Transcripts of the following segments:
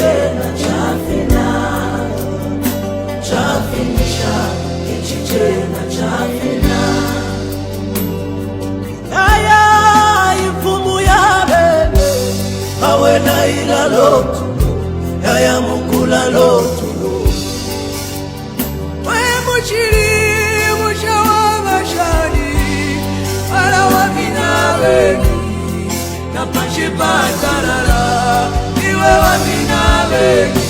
tena chafinisha, ichi tena chafina. Aya ifumu ya bebe awe na ila lotu yaya mukula lotu we muchiri mushawa mashani ala wamina beki na panchipatarara iwe wamina beki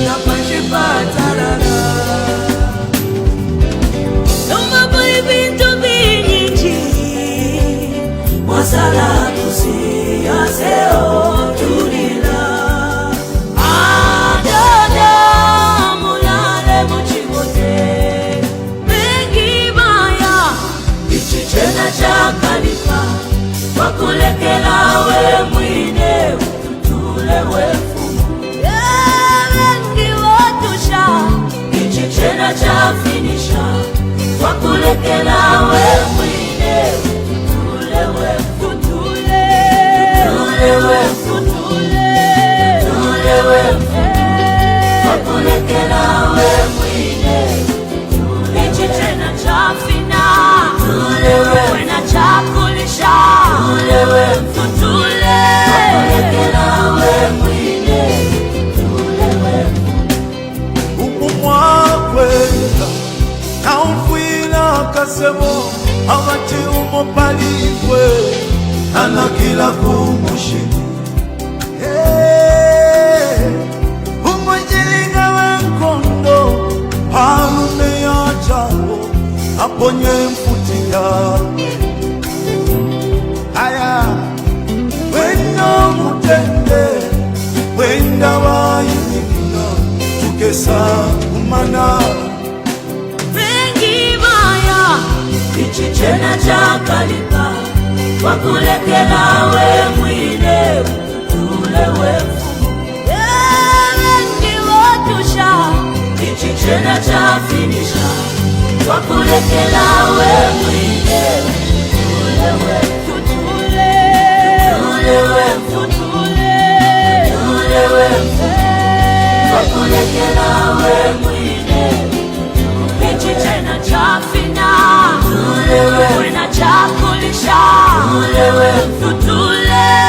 na panchipatarara. Noma bintu binyichi wasala tusi aseo tulila adada mulale muchibote bengi baya ichi tena chakalipa wakulekela we mwine ututule wefumu bengi watusha ichi tena chafinisha wakulekela we mwine ututule wefumu wakulekela we mwine ichi tena chafina wena chakulisha tutule wakulekela we mwine umumwakwenda na umfwila kasemo abati umopalifwe ana kila kumushini umwejilinga wenkondo halume ya jabo aponye mfuti yawe aya wenda mutende wenda wayimikina tukesa umana bengi baya ichi tena chakalipa wakulekela we mwine ututule wefumu bengi watusha ichi tena chafinisha wakulekela we mwine ututule wefumu wakulekela we mwine ichi tena chafina wena chakulisha tutule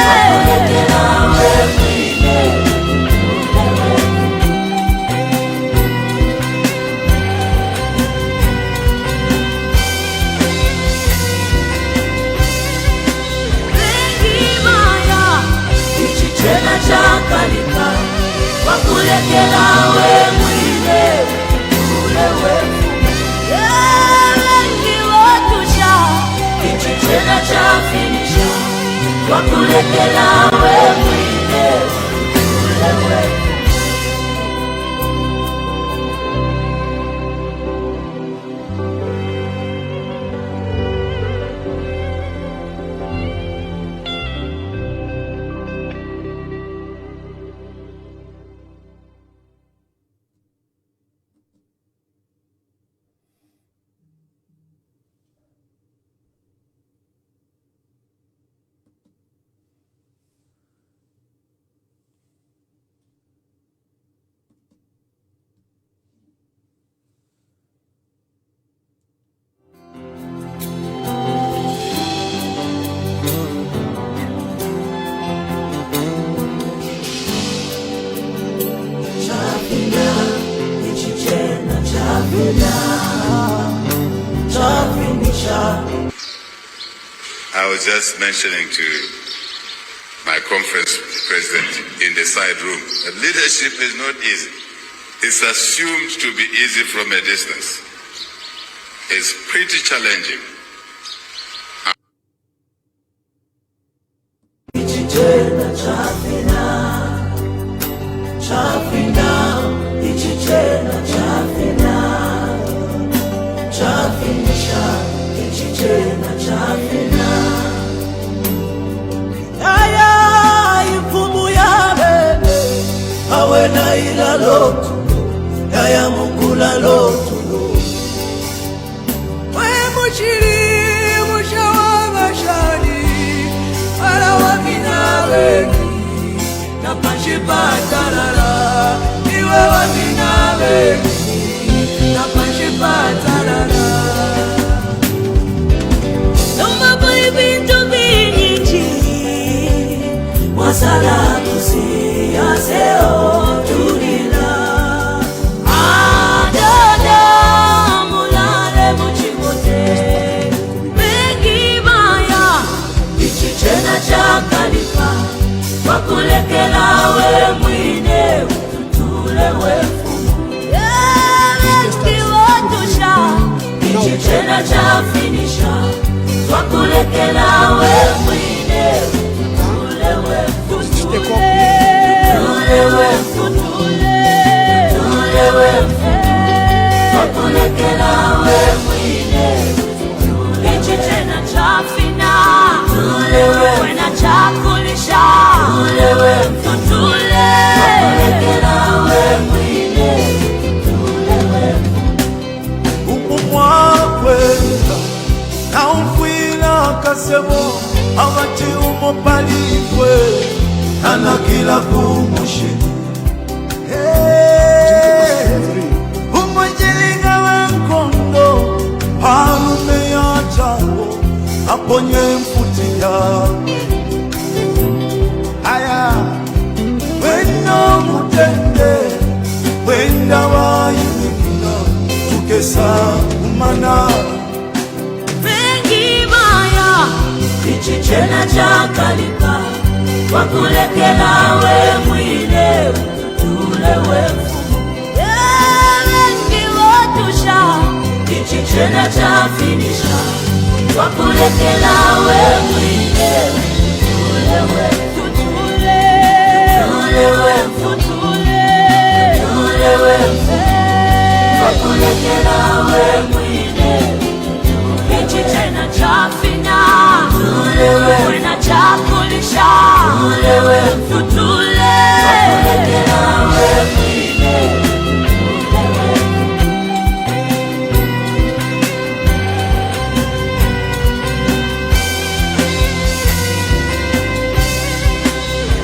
wakulekela we mwine bengi baya ichi tena chakalipa wakulekela we mwine ututule wefumu bengi watusha ichi tena chafinisha wakulekela we mwine ututule wefumu. I was just mentioning to my conference president in the side room that leadership is not easy. It's assumed to be easy from a distance. It's pretty challenging. Wena ila lotu yaya mukula lotu we muchiri mushawa mashani ala wamina beki na panchipatarara wengi napashipatarara nombapo ibintu binyingi wasala tusiyaseo tulila adada mulale muchibote bengi baya ichichena chakalipa wakulekela we mwine ututule wefumu bengi watusha ichichena chafinisha wakulekela we mwine ututule wefumu wakulekela we mwine ichichena chafina wena chakulisha tutule wakulekela we mwine umumwakwenda na umfwila kasebo abati umopalikwe anakila kumushi umwejilinga wenkondo halume ya chabo aponye mfuti yawe aya weno mutende wenda wayimikina tukesa umana bengi baya ichichena chakalipa wakulekela we mwine ututule wefumu bengi watusha ichichena chafinisha wakulekela we mwine ututule wefumu wakulekela we mwine ichichena chafina wena chakulisha tutule wakulekela we mwine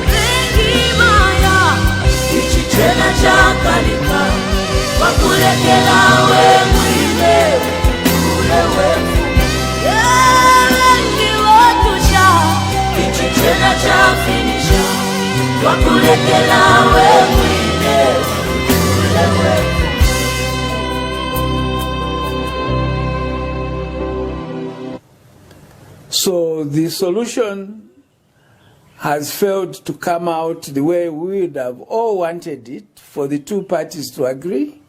bengi maya ichichena chakalipa wakulekela we mwine ututule wefumu bengi watusha ichichena chafinisha wakulekela we mwine ututule wefumu. So the solution has failed to come out the way we would have all wanted it, for the two parties to agree.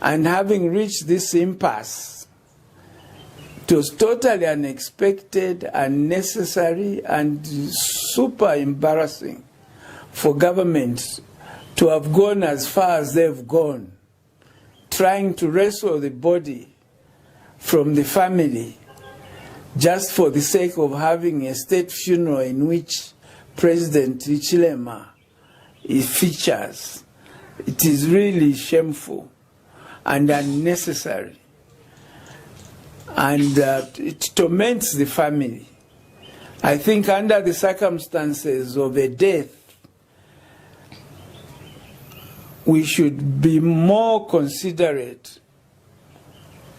And having reached this impasse, it was totally unexpected, unnecessary, and super embarrassing for government to have gone as far as they've gone, trying to wrestle the body from the family just for the sake of having a state funeral in which President Hichilema features. It is really shameful and unnecessary, and it torments the family. I think under the circumstances of a death, we should be more considerate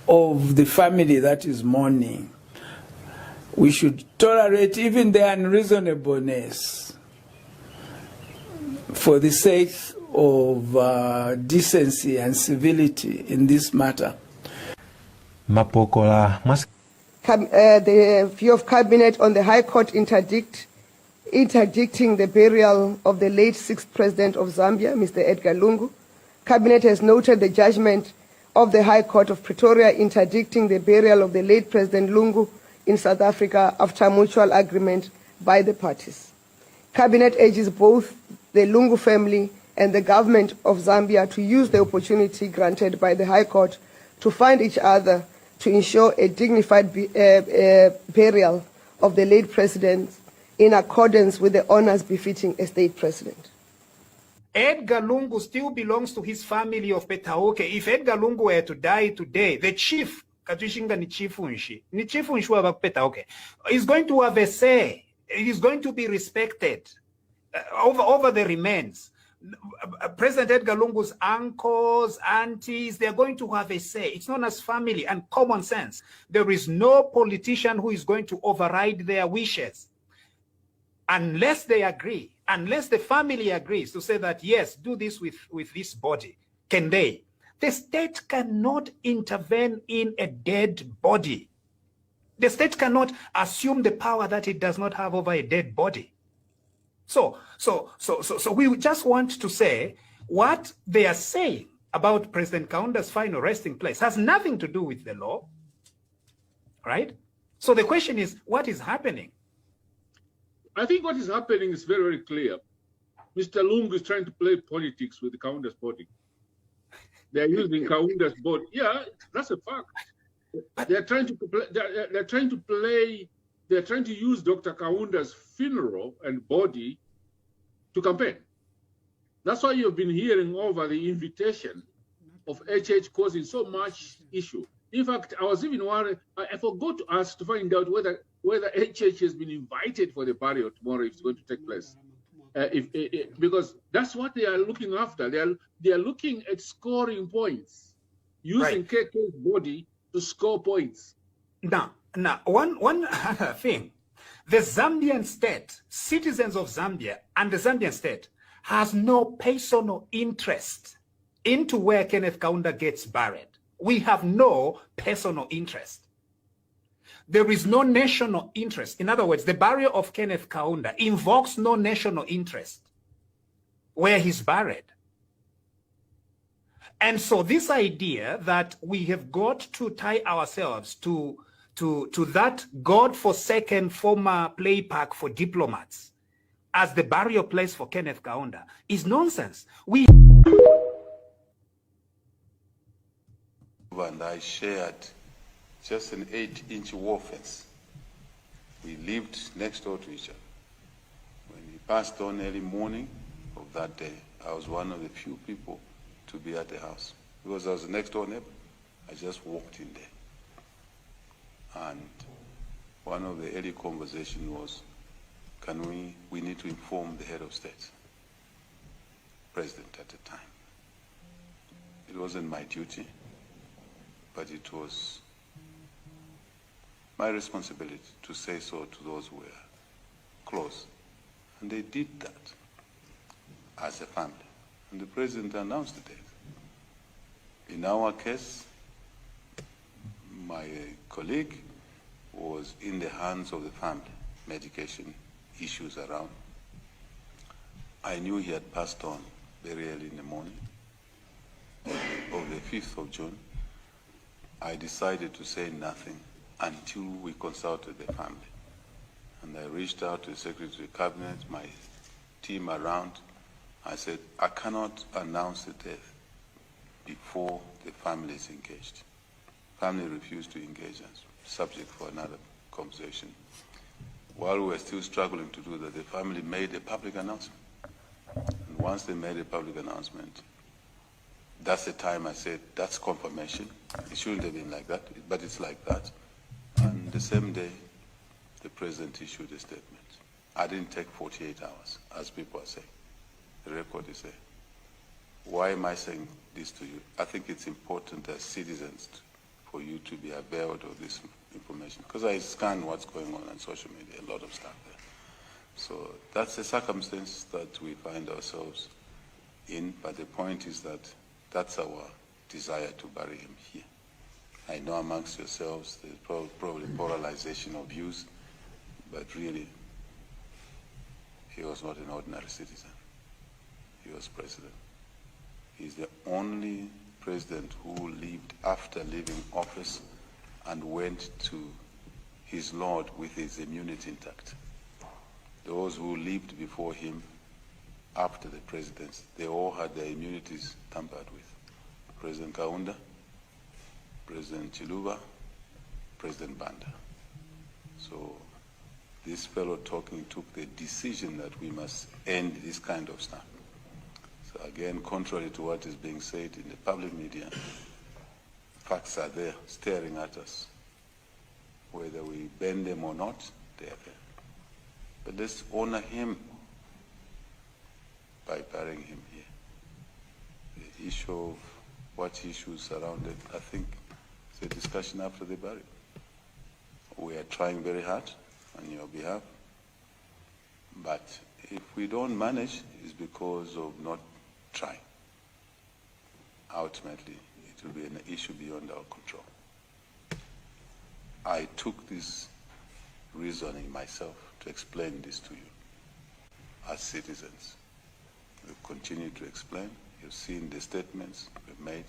of the family that is mourning. We should tolerate even the unreasonableness for the sake of decency and civility in this matter. The view of Cabinet on the High Court interdicting the burial of the late 6th President of Zambia, Mr. Edgar Lungu. Cabinet has noted the judgment of the High Court of Pretoria interdicting the burial of the late President Lungu in South Africa after mutual agreement by the parties. Cabinet urges both the Lungu family and the government of Zambia to use the opportunity granted by the High Court to find each other to ensure a dignified burial of the late president in accordance with the honors befitting a state president. Edgar Lungu still belongs to his family of Petauke. If Edgar Lungu were to die today, the chief, Katushinga ni chifunshi wa Petauke, is going to have a say. He is going to be respected over the remains. President Edgar Lungu's uncles, aunties, they're going to have a say. It's known as family and common sense. There is no politician who is going to override their wishes unless they agree, unless the family agrees to say that, yes, do this with this body. Can they? The state cannot intervene in a dead body. The state cannot assume the power that it does not have over a dead body. So we just want to say what they are saying about President Kaunda's final resting place has nothing to do with the law, right? So the question is, what is happening? I think what is happening is very, very clear. Mr. Lungu is trying to play politics with Kaunda's body. They're using Kaunda's body. Yeah, that's a fact. They're trying to use Dr. Kaunda's funeral and body to campaign. That's why you've been hearing over the invitation of HH causing so much issue. In fact, I was even worried, I forgot to ask to find out whether HH has been invited for the burial tomorrow if it's going to take place. Because that's what they are looking after. They are looking at scoring points, using KK's body to score points. Now, one other thing. The Zambian state, citizens of Zambia and the Zambian state has no personal interest into where Kenneth Kaunda gets buried. We have no personal interest. There is no national interest. In other words, the burial of Kenneth Kaunda invokes no national interest where he's buried. And so this idea that we have got to tie ourselves to that God-forsaken former play park for diplomats as the burial place for Kenneth Kaunda is nonsense. And I shared just an 8-inch wall fence. We lived next door to each other. When he passed on early morning of that day, I was one of the few people to be at the house because I was the next door neighbor. I just walked in there. And one of the early conversations was, we need to inform the head of state, president at the time. It wasn't my duty, but it was my responsibility to say so to those who were close. And they did that as a family. And the president announced the date. In our case, my colleague was in the hands of the family, medication issues around. I knew he had passed on very early in the morning of the 5th of June. I decided to say nothing until we consulted the family. And I reached out to the Secretary of the Cabinet, my team around. I said, I cannot announce the death before the family is engaged. Family refused to engage us, subject for another conversation. While we were still struggling to do that, the family made a public announcement. And once they made a public announcement, that's the time I said, that's confirmation. It shouldn't have been like that, but it's like that. And the same day, the president issued a statement. I didn't take 48 hours, as people are saying. The record is there. Why am I saying this to you? I think it's important as citizens for you to be aware of this information, because I scan what's going on social media, a lot of stuff there. So that's the circumstance that we find ourselves in, but the point is that that's our desire to bury him here. I know amongst yourselves there's probably polarization of views, but really, he was not an ordinary citizen. He was president. He's the only president who lived after leaving office and went to his Lord with his immunity intact. Those who lived before him after the presidency, they all had their immunities tampered with. President Kaunda, President Chiluba, President Banda. So this fellow talking took the decision that we must end this kind of stuff. So again, contrary to what is being said in the public media, facts are there staring at us. Whether we bend them or not, they are there. But let's honor him by burying him here. issue of what issues surrounded, I think it's a discussion after the burial. We are trying very hard on your behalf, but if we don't manage, it's because of not trying. Ultimately, it will be an issue beyond our control. I took this reasoning myself to explain this to you as citizens. We've continued to explain. You've seen the statements we've made.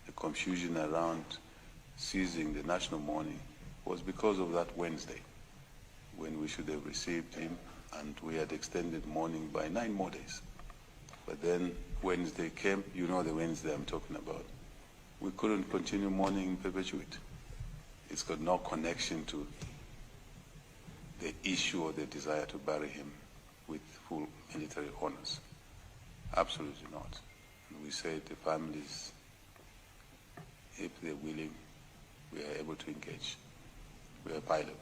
The confusion around seizing the national mourning was because of that Wednesday, when we should have received him, and we had extended mourning by 9 more days. But then Wednesday came, you know the Wednesday I'm talking about. We couldn't continue mourning in perpetuity. It's got no connection to the issue or the desire to bury him with full military honors. Absolutely not. And we say the families, if they're willing, we are able to engage. We are available.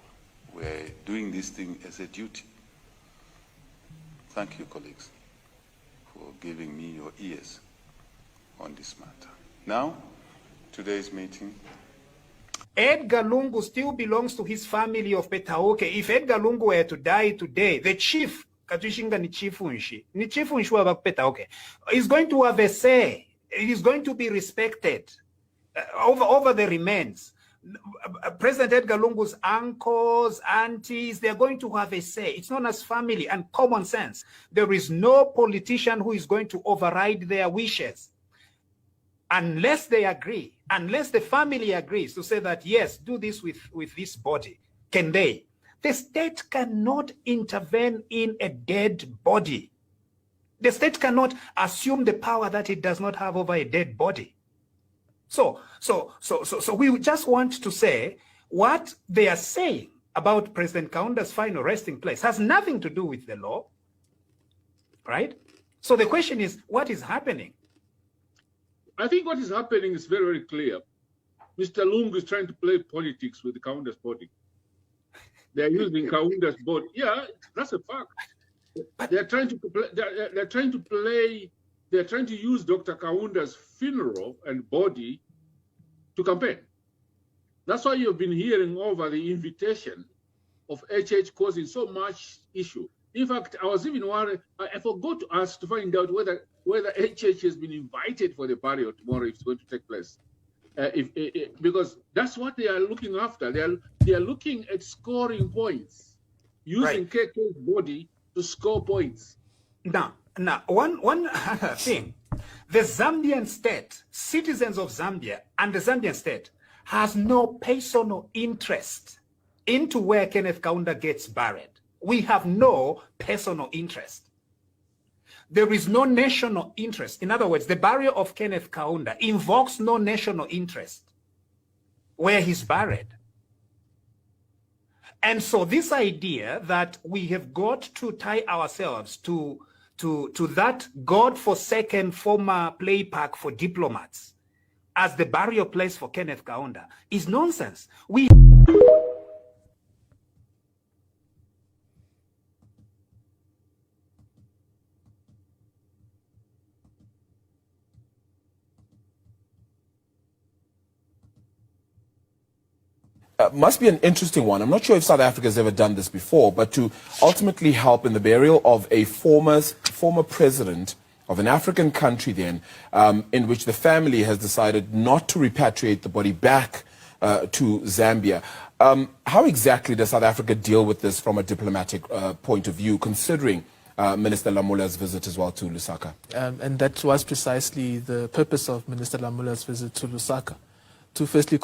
We are doing this thing as a duty. Thank you, colleagues, for giving me your ears on this matter. Now, today's meeting. Edgar Lungu still belongs to his family of Petaoke. If Edgar Lungu were to die today, the chief, Katushinga ni chifunshi wa Petaoke, is going to have a say. He is going to be respected over the remains. President Edgar Lungu's uncles, aunties, they're going to have a say. It's known as family and common sense. There is no politician who is going to override their wishes unless they agree, unless the family agrees to say that, yes, do this with this body. Can they? The state cannot intervene in a dead body. The state cannot assume the power that it does not have over a dead body. So we just want to say what they are saying about President Kaunda's final resting place has nothing to do with the law, right? So the question is, what is happening? I think what is happening is very, very clear. Mr. Lungu is trying to play politics with Kaunda's body. They're using Kaunda's body. Yeah, that's a fact. They're trying to use Dr. Kaunda's funeral and body to campaign. That's why you've been hearing over the invitation of HH causing so much issue. In fact, I was even worried, I forgot to ask to find out whether HH has been invited for the burial tomorrow if it's going to take place. Because that's what they are looking after. They are looking at scoring points, using KK's body to score points. Now, one thing, the Zambian state, citizens of Zambia and the Zambian state has no personal interest into where Kenneth Kaunda gets buried. We have no personal interest. There is no national interest. In other words, the burial of Kenneth Kaunda invokes no national interest where he's buried. And so this idea that we have got to tie ourselves to that God-forsaken former play park for diplomats as the burial place for Kenneth Kaunda is nonsense. Must be an interesting one. I'm not sure if South Africa has ever done this before, but to ultimately help in the burial of a former president of an African country then, in which the family has decided not to repatriate the body back to Zambia. How exactly does South Africa deal with this from a diplomatic point of view, considering Minister Lamula's visit as well to Lusaka? And that was precisely the purpose of Minister Lamula's visit to Lusaka, to firstly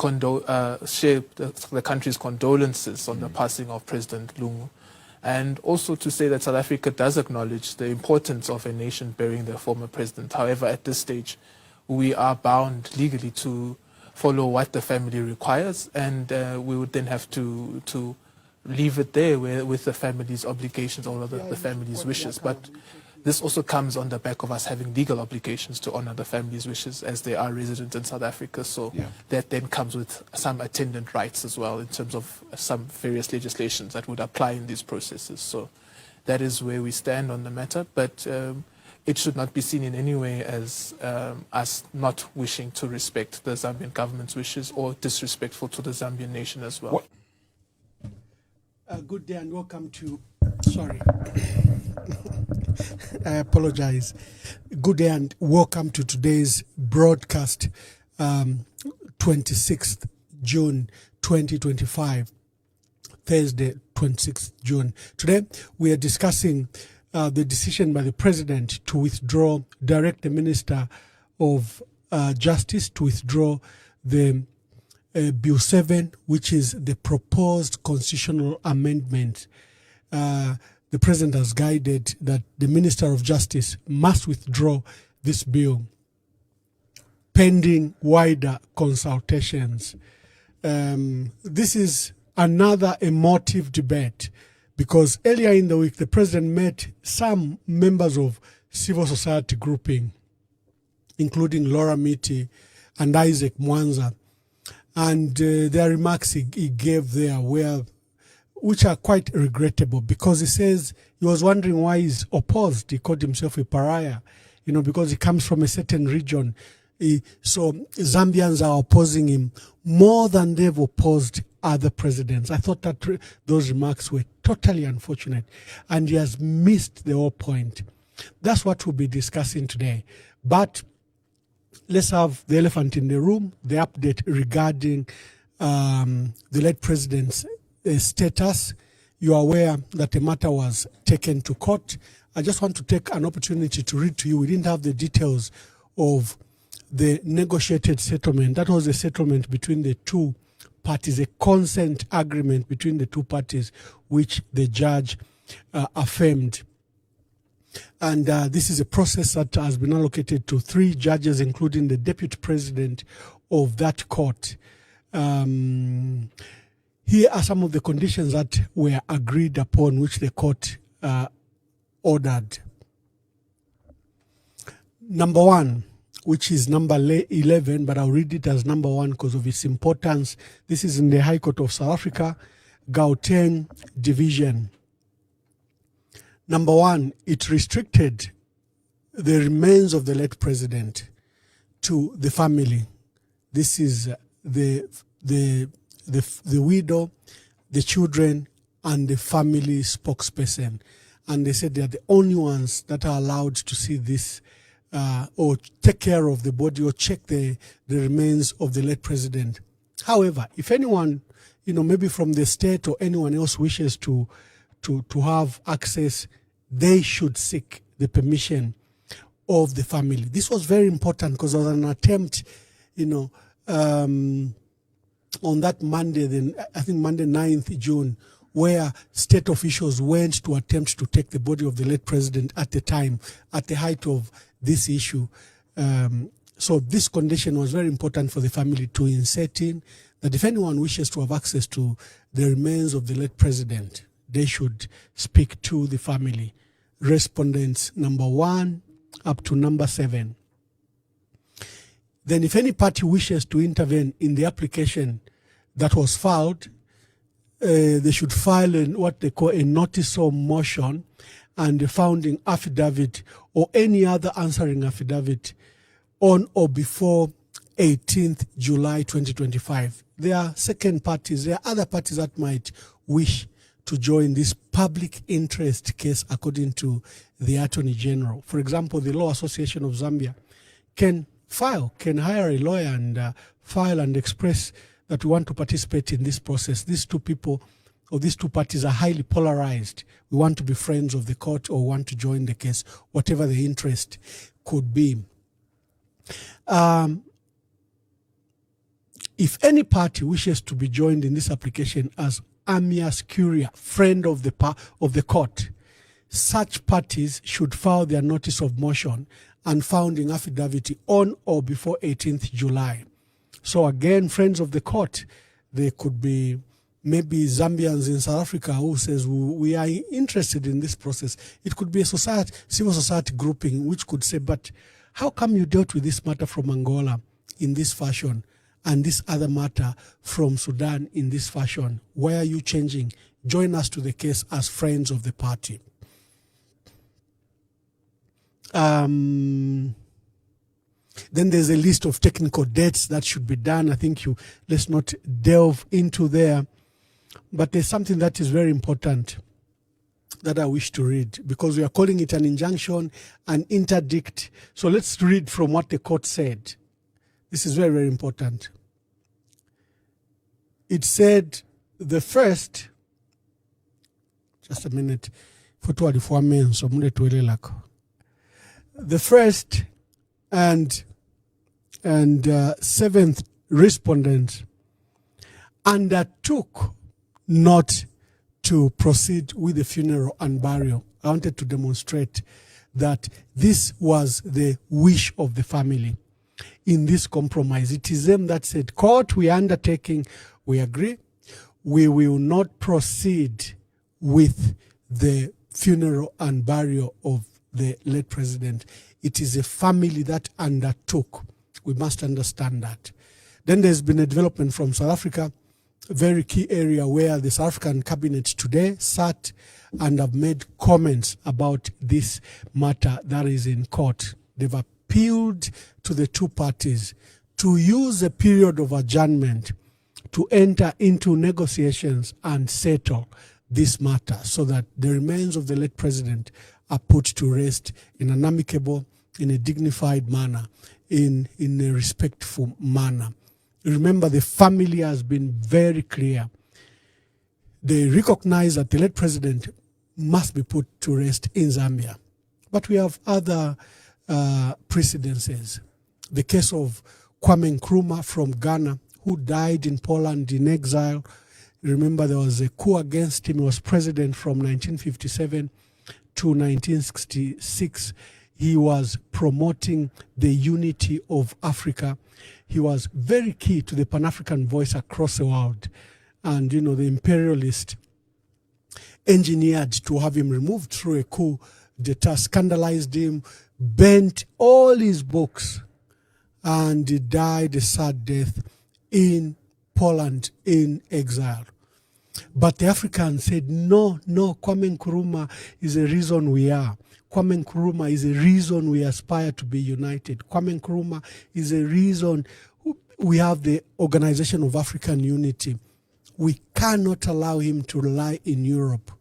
share the country's condolences on the passing of President Lungu, and also to say that South Africa does acknowledge the importance of a nation burying their former president. However, at this stage, we are bound legally to follow what the family requires, and we would then have to leave it there with the family's obligations or the family's wishes. But this also comes on the back of us having legal obligations to honor the family's wishes as they are resident in South Africa. So that then comes with some attendant rights as well in terms of some various legislations that would apply in these processes. So that is where we stand on the matter. But it should not be seen in any way as us not wishing to respect the Zambian government's wishes or disrespectful to the Zambian nation as well. Good day and welcome to, sorry, I apologize. Good day and welcome to today's broadcast, 26th June 2025, Thursday, 26th June. Today we are discussing the decision by the President to withdraw, direct the Minister of Justice to withdraw the Bill 7, which is the proposed constitutional amendment. The President has guided that the Minister of Justice must withdraw this bill pending wider consultations. This is another emotive debate because earlier in the week the President met some members of civil society grouping, including Laura Miti and Isaac Mwanza, and their remarks he gave there which are quite regrettable, because he says he was wondering why he's opposed. He called himself a pariah, because he comes from a certain region. So Zambians are opposing him more than they've opposed other presidents. I thought that those remarks were totally unfortunate, and he has missed the whole point. That's what we'll be discussing today. But let's have the elephant in the room, the update regarding the late president's status. You are aware that the matter was taken to court. I just want to take an opportunity to read to you. We didn't have the details of the negotiated settlement. That was a settlement between the two parties, a consent agreement between the two parties, which the judge affirmed. And this is a process that has been allocated to 3 judges, including the deputy president of that court. Here are some of the conditions that were agreed upon, which the court ordered. Number 1, which is number 11, but I'll read it as number 1 because of its importance. This is in the High Court of South Africa, Gauteng Division. Number 1, it restricted the remains of the late president to the family. This is the widow, the children, and the family spokesperson. And they said they are the only ones that are allowed to see this or take care of the body or check the remains of the late president. However, if anyone, maybe from the state or anyone else wishes to have access, they should seek the permission of the family. This was very important because there was an attempt, on that Monday, then I think Monday 9th June, where state officials went to attempt to take the body of the late president at the time, at the height of this issue. So this condition was very important for the family to insert in, that if anyone wishes to have access to the remains of the late president, they should speak to the family. Respondents number 1 up to number 7. Then if any party wishes to intervene in the application that was filed, they should file what they call a notice of motion and a founding affidavit or any other answering affidavit on or before 18th July 2025. There are second parties, there are other parties that might wish to join this public interest case according to the Attorney General. For example, the Law Association of Zambia can hire a lawyer and file and express that we want to participate in this process. These two people or these two parties are highly polarized. We want to be friends of the court or want to join the case, whatever the interest could be. If any party wishes to be joined in this application as amicus curiae, friend of the court, such parties should file their notice of motion and founding affidavit on or before 18th July. So again, friends of the court, they could be maybe Zambians in South Africa who says we are interested in this process. It could be a civil society grouping which could say, but how come you dealt with this matter from Angola in this fashion and this other matter from Sudan in this fashion? Why are you changing? Join us to the case as friends of the party. Then there's a list of technical debts that should be done. I think let's not delve into there. But there's something that is very important that I wish to read, because we are calling it an injunction, an interdict. So let's read from what the court said. This is very, very important. It said the first, just a minute, the first and seventh respondent undertook not to proceed with the funeral and burial. I wanted to demonstrate that this was the wish of the family in this compromise. It is them that said, court, we are undertaking, we agree, we will not proceed with the funeral and burial of the late president. It is a family that undertook. We must understand that. Then there's been a development from South Africa, a very key area where the South African cabinet today sat and have made comments about this matter that is in court. They've appealed to the two parties to use a period of adjournment to enter into negotiations and settle this matter so that the remains of the late president are put to rest in an amicable, in a dignified manner, in a respectful manner. Remember, the family has been very clear. They recognize that the late president must be put to rest in Zambia. But we have other precedences. The case of Kwame Nkrumah from Ghana, who died in Poland in exile. Remember, there was a coup against him. He was president from 1957 to 1966. He was promoting the unity of Africa. He was very key to the Pan-African voice across the world. And, the imperialists engineered to have him removed through a coup d'etat, scandalized him, burnt all his books, and he died a sad death in Poland in exile. But the Africans said, no, Kwame Nkrumah is the reason we are. Kwame Nkrumah is the reason we aspire to be united. Kwame Nkrumah is the reason we have the Organization of African Unity. We cannot allow him to lie in Europe.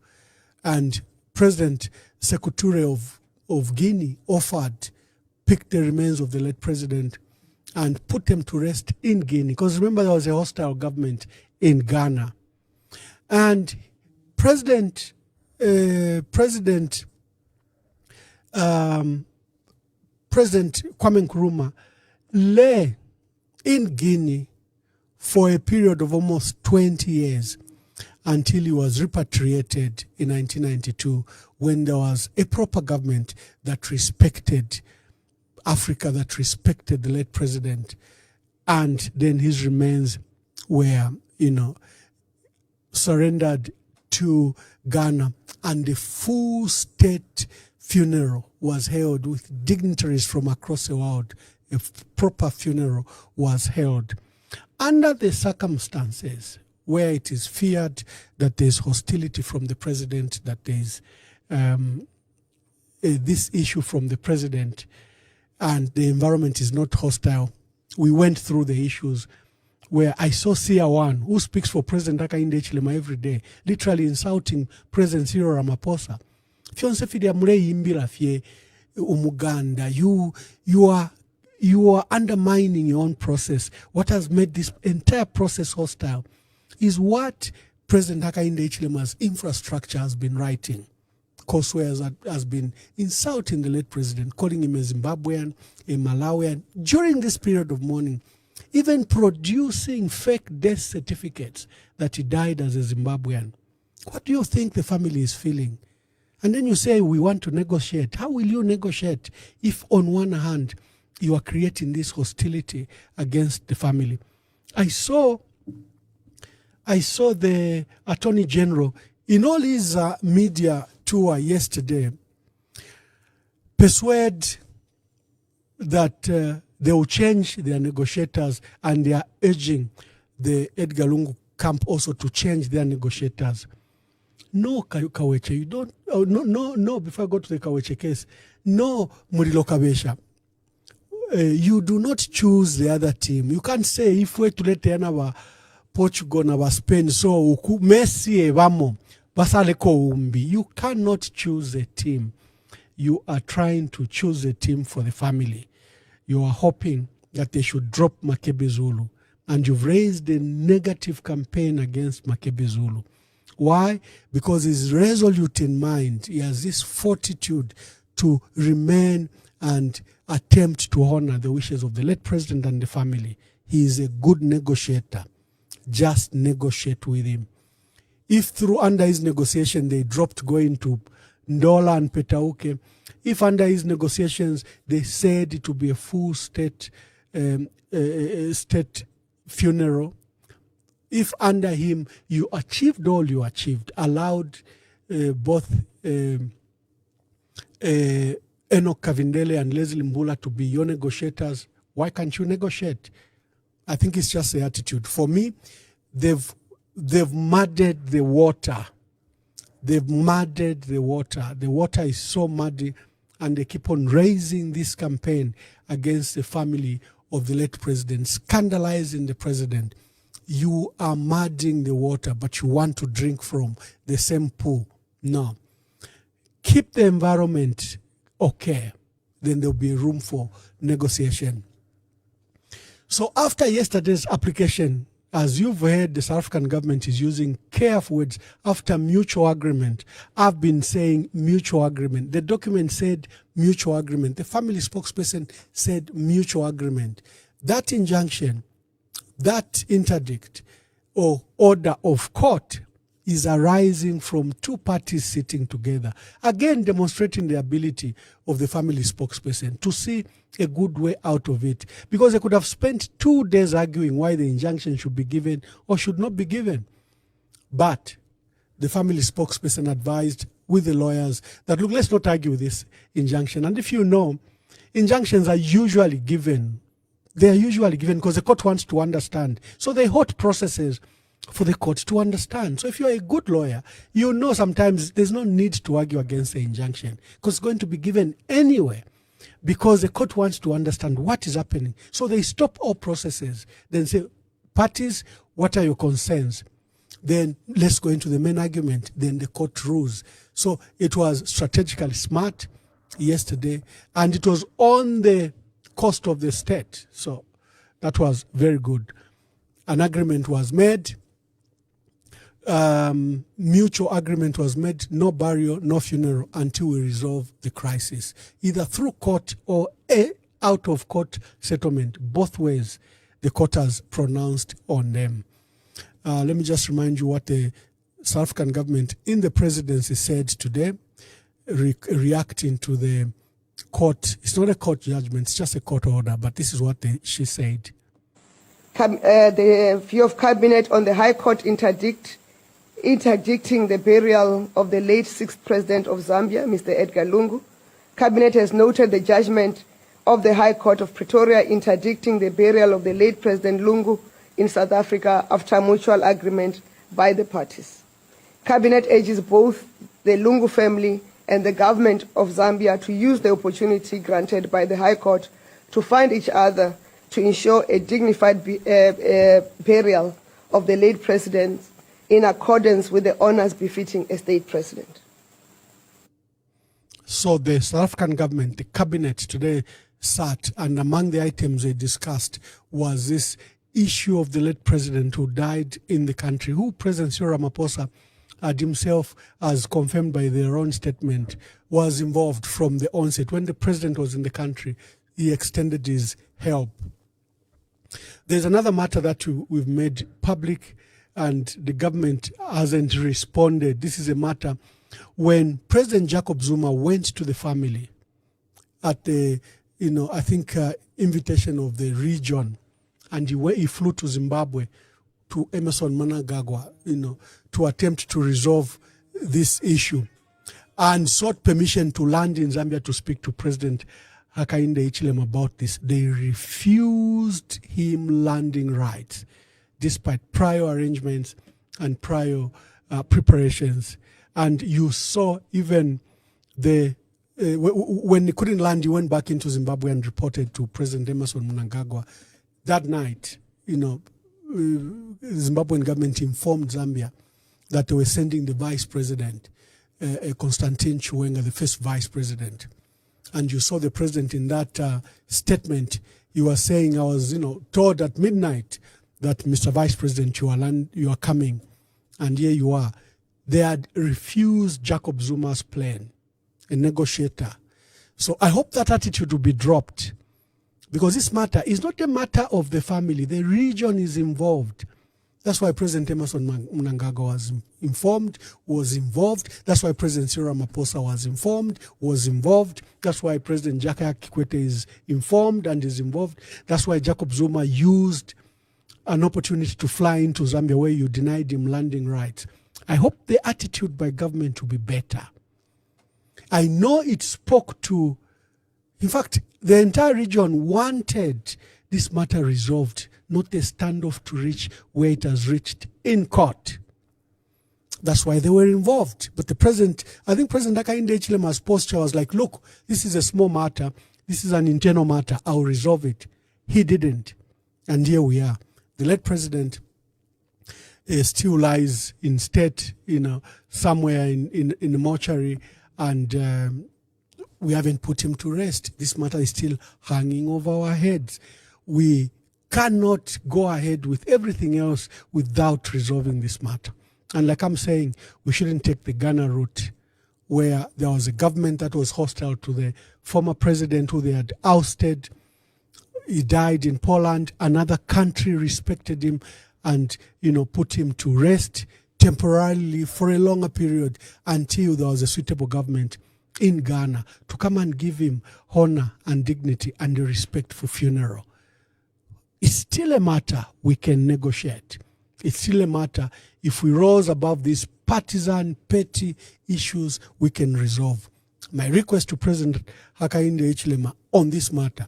And President Sekou Touré of Guinea offered, pick the remains of the late president and put them to rest in Guinea. Because remember, there was a hostile government in Ghana. And President Kwame Nkrumah lay in Guinea for a period of almost 20 years until he was repatriated in 1992, when there was a proper government that respected Africa, that respected the late president. And then his remains were, surrendered to Ghana, and the full state funeral was held with dignitaries from across the world. A proper funeral was held. Under the circumstances where it is feared that there's hostility from the president, that there's this issue from the president, and the environment is not hostile, we went through the issues where I saw Sia1, who speaks for President Hakainde Hichilema every day, literally insulting President Cyril Ramaphosa. Umuganda, you are undermining your own process. What has made this entire process hostile is what President Hakainde Hichilema's infrastructure has been writing. Causeways has been insulting the late president, calling him a Zimbabwean, a Malawian, during this period of mourning, even producing fake death certificates that he died as a Zimbabwean. What do you think the family is feeling? And then you say, we want to negotiate. How will you negotiate if on one hand you are creating this hostility against the family? I saw the Attorney General in all his media tour yesterday persuade that they will change their negotiators, and they are urging the Edgar Lungu camp also to change their negotiators. No, Kaweche, you don't. Oh, no. Before I go to the Kaweche case, no, Murilo Kabesha. You do not choose the other team. You can't say if we to let another Portugal na Spain so Messi vamo basale ko umbi. You cannot choose a team. You are trying to choose a team for the family. You are hoping that they should drop Makebe Zulu, and you've raised a negative campaign against Makebe Zulu. Why? Because he's resolute in mind. He has this fortitude to remain and attempt to honor the wishes of the late president and the family. He is a good negotiator. Just negotiate with him. If through under his negotiation they dropped going to Ndola and Petauke, if under his negotiations they said it would be a full state state funeral, if under him you achieved all you achieved, allowed both Enoch Kavindele and Leslie Mbula to be your negotiators, why can't you negotiate? I think it's just the attitude. For me, they've muddied the water. They've muddied the water. The water is so muddy, and they keep on raising this campaign against the family of the late president, scandalizing the president. You are muddying the water, but you want to drink from the same pool. No. Keep the environment okay. Then there'll be room for negotiation. So after yesterday's application, as you've heard, the South African government is using careful words after mutual agreement. I've been saying mutual agreement. The document said mutual agreement. The family spokesperson said mutual agreement. That injunction, that interdict or order of court is arising from two parties sitting together, again demonstrating the ability of the family spokesperson to see a good way out of it, because they could have spent 2 days arguing why the injunction should be given or should not be given. But the family spokesperson advised with the lawyers that, look, let's not argue with this injunction. And if you know, injunctions are usually given. They are usually given because the court wants to understand. So they hold processes for the court to understand. So if you're a good lawyer, you know sometimes there's no need to argue against the injunction because it's going to be given anyway, because the court wants to understand what is happening. So they stop all processes, then say, parties, what are your concerns? Then let's go into the main argument. Then the court rules. So it was strategically smart yesterday, and it was on the cost of the state. So that was very good. An agreement was made. Mutual agreement was made, no burial, no funeral until we resolve the crisis, either through court or a out of court settlement. Both ways the court has pronounced on them. Let me just remind you what the South African government in the presidency said today, reacting to the court. It's not a court judgment, it's just a court order, but this is what she said. The view of cabinet on the High Court interdicting the burial of the late 6th President of Zambia, Mr. Edgar Lungu. Cabinet has noted the judgment of the High Court of Pretoria interdicting the burial of the late President Lungu in South Africa after mutual agreement by the parties. Cabinet urges both the Lungu family and the government of Zambia to use the opportunity granted by the High Court to find each other to ensure a dignified burial of the late president in accordance with the honors befitting a state president. So the South African government, the cabinet today sat, and among the items they discussed was this issue of the late president who died in the country, who President Cyril Ramaphosa had himself, as confirmed by their own statement, was involved from the onset. When the president was in the country, he extended his help. There's another matter that we've made public, and the government hasn't responded. This is a matter when President Jacob Zuma went to the family at the, I think invitation of the region, and he flew to Zimbabwe to Emerson Mnangagwa, to attempt to resolve this issue, and sought permission to land in Zambia to speak to President Hakainde Hichilema about this. They refused him landing rights, despite prior arrangements and prior preparations. And you saw even when he couldn't land, he went back into Zimbabwe and reported to President Emerson Mnangagwa. That night, Zimbabwean government informed Zambia that they were sending the vice president, Consultation Chiwenga, the first vice president. And you saw the president in that statement. He was saying, I was, told at midnight that Mr. Vice President, you are coming, and here you are. They had refused Jacob Zuma's plan, a negotiator. So I hope that attitude will be dropped, because this matter is not a matter of the family. The region is involved. That's why President Emerson Mnangagwa was involved. That's why President Cyril Ramaphosa was involved. That's why President Jakaya Kikwete is informed and is involved. That's why Jacob Zuma used an opportunity to fly into Zambia where you denied him landing rights. I hope the attitude by government will be better. I know it spoke to, in fact, the entire region wanted this matter resolved, not a standoff to reach where it has reached in court. That's why they were involved. But the president, I think President Hakainde Hichilema's posture was like, look, this is a small matter. This is an internal matter. I'll resolve it. He didn't. And here we are. The late president still lies in state, somewhere in the mortuary, and we haven't put him to rest. This matter is still hanging over our heads. We cannot go ahead with everything else without resolving this matter. And like I'm saying, we shouldn't take the Ghana route, where there was a government that was hostile to the former president who they had ousted. He died in Poland. Another country respected him and, put him to rest temporarily for a longer period until there was a suitable government in Ghana to come and give him honor and dignity and a respectful funeral. It's still a matter we can negotiate. It's still a matter, if we rose above these partisan, petty issues, we can resolve. My request to President Hakainde Hichilema on this matter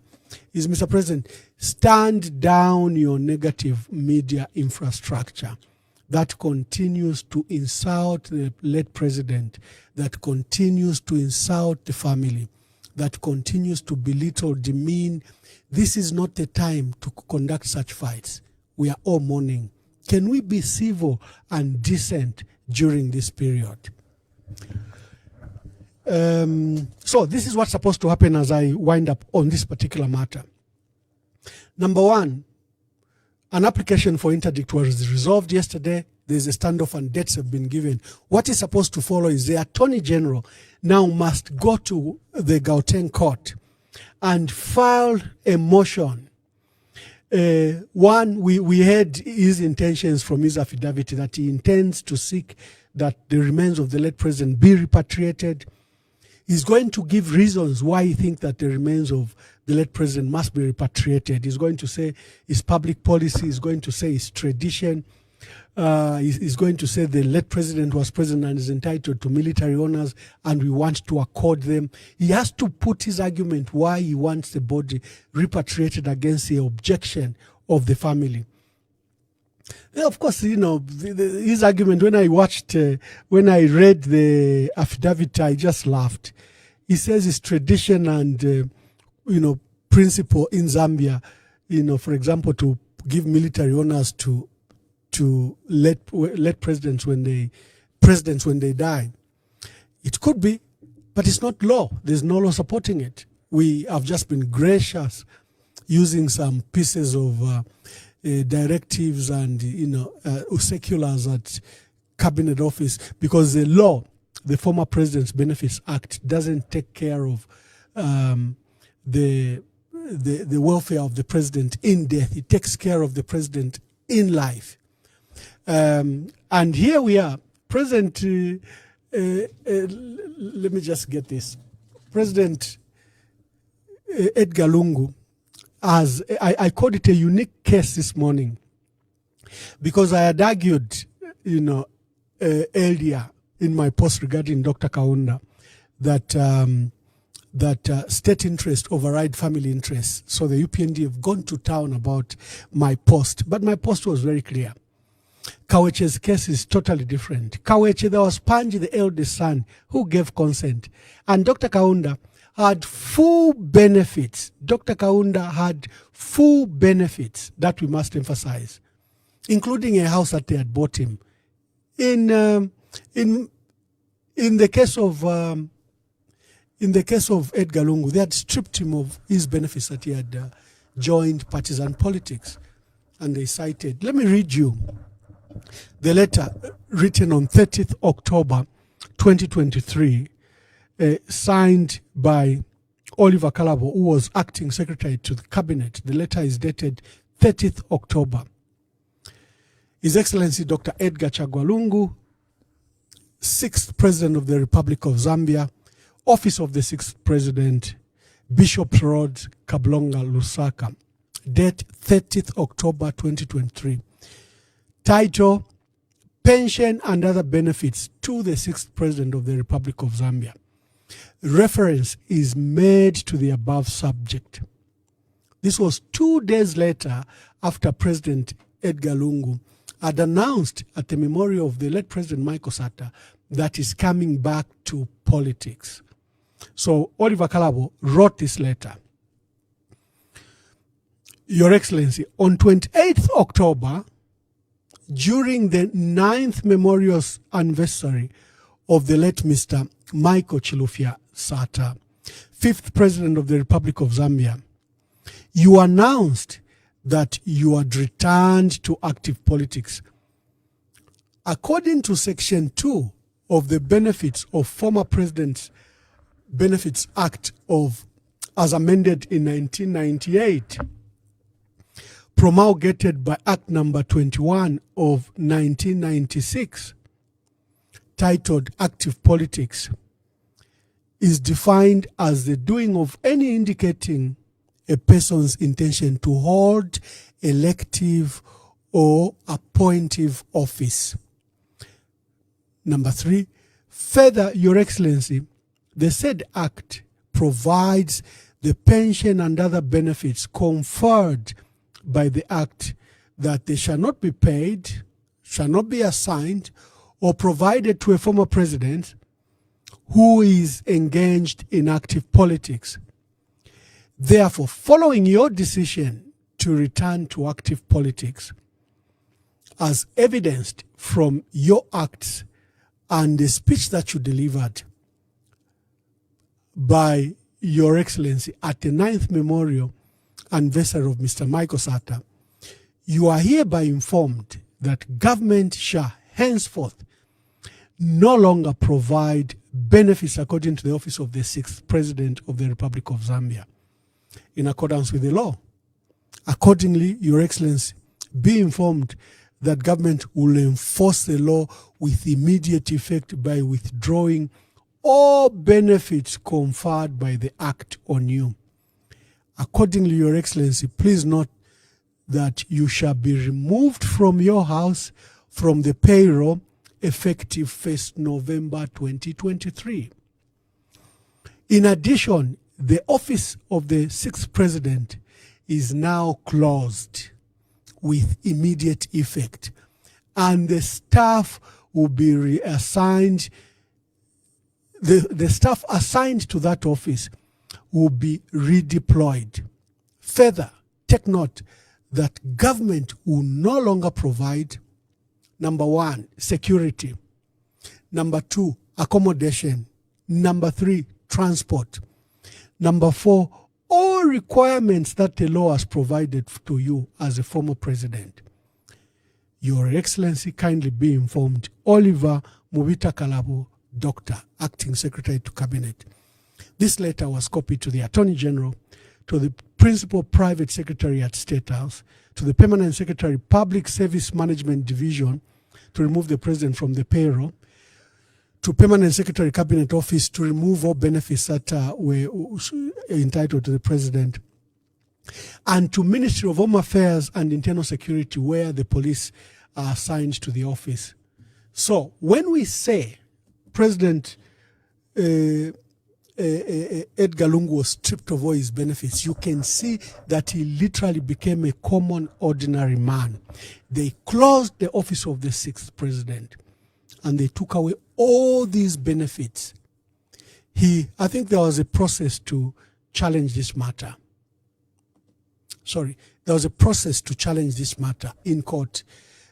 is, Mr. President, stand down your negative media infrastructure that continues to insult the late president, that continues to insult the family, that continues to belittle, demean. This is not the time to conduct such fights. We are all mourning. Can we be civil and decent during this period? So this is what's supposed to happen as I wind up on this particular matter. Number one, an application for interdict was resolved yesterday. There's a standoff and dates have been given. What is supposed to follow is the Attorney General now must go to the Gauteng court and file a motion. We heard his intentions from his affidavit that he intends to seek that the remains of the late president be repatriated. He's going to give reasons why he thinks that the remains of the late president must be repatriated. He's going to say it's public policy. He's going to say it's tradition. He's going to say the late president was president and is entitled to military honors and we want to accord them. He has to put his argument why he wants the body repatriated against the objection of the family. Of course, his argument, when I read the affidavit, I just laughed. He says it's tradition and, principle in Zambia, for example, to give military honors to let presidents when they die. It could be, but it's not law. There's no law supporting it. We have just been gracious using some pieces of directives and circulars at cabinet office, because the law, the former President's Benefits Act, doesn't take care of the welfare of the president in death. It takes care of the president in life. And here we are, President. Let me just get this. President Edgar Lungu, as I called it a unique case this morning, because I had argued, earlier in my post regarding Dr. Kaunda that state interest override family interests. So the UPND have gone to town about my post, but my post was very clear. Kaweche's case is totally different. Kaweche, there was Panji, the eldest son, who gave consent. And Dr. Kaunda had full benefits. Dr. Kaunda had full benefits that we must emphasize, including a house that they had bought him. In the case of Edgar Lungu, they had stripped him of his benefits that he had joined partisan politics, and they cited. Let me read you the letter written on 30th October 2023, signed by Oliver Kalabo, who was acting secretary to the cabinet. The letter is dated 30th October. His Excellency Dr. Edgar Chagwa Lungu, 6th President of the Republic of Zambia, Office of the 6th President, Bishop's Road, Kablonga, Lusaka. Date 30th October 2023. Title, Pension and Other Benefits to the 6th President of the Republic of Zambia. Reference is made to the above subject. This was 2 days later after President Edgar Lungu had announced at the memorial of the late President Michael Sata that he's coming back to politics. So Oliver Kalabo wrote this letter. Your Excellency, on 28th October, during the 9th memorial anniversary of the late Mr. Michael Chilufya Sata, 5th President of the Republic of Zambia, you announced that you had returned to active politics. According to Section 2 of the Benefits of Former President's Benefits Act of, as amended in 1998, promulgated by Act number 21 of 1996, titled Active Politics, is defined as the doing of any indicating a person's intention to hold elective or appointive office. Number 3, further, Your Excellency, the said Act provides the pension and other benefits conferred by the Act that they shall not be paid, shall not be assigned, or provided to a former president who is engaged in active politics. Therefore, following your decision to return to active politics, as evidenced from your acts and the speech that you delivered by Your Excellency at the 9th memorial anniversary of Mr. Michael Sata, you are hereby informed that government shall henceforth no longer provide benefits according to the office of the 6th President of the Republic of Zambia, in accordance with the law. Accordingly, Your Excellency, be informed that government will enforce the law with immediate effect by withdrawing all benefits conferred by the Act on you. Accordingly, Your Excellency, please note that you shall be removed from your house from the payroll effective 1st November 2023. In addition, the office of the 6th President is now closed with immediate effect, and the staff will be reassigned. The staff assigned to that office will be redeployed. Further, take note that government will no longer provide, number 1, security, number 2, accommodation, number 3, transport, number 4, all requirements that the law has provided to you as a former president. Your Excellency, kindly be informed. Oliver Mubita Kalabo, Doctor, Acting Secretary to Cabinet. This letter was copied to the Attorney General, to the Principal Private Secretary at State House, to the Permanent Secretary, Public Service Management Division, to remove the President from the payroll, to Permanent Secretary Cabinet Office to remove all benefits that were entitled to the President, and to Ministry of Home Affairs and Internal Security, where the police are assigned to the office. So when we say President Edgar Lungu was stripped of all his benefits, you can see that he literally became a common, ordinary man. They closed the office of the 6th president and they took away all these benefits. I think there was a process to challenge this matter. There was a process to challenge this matter in court.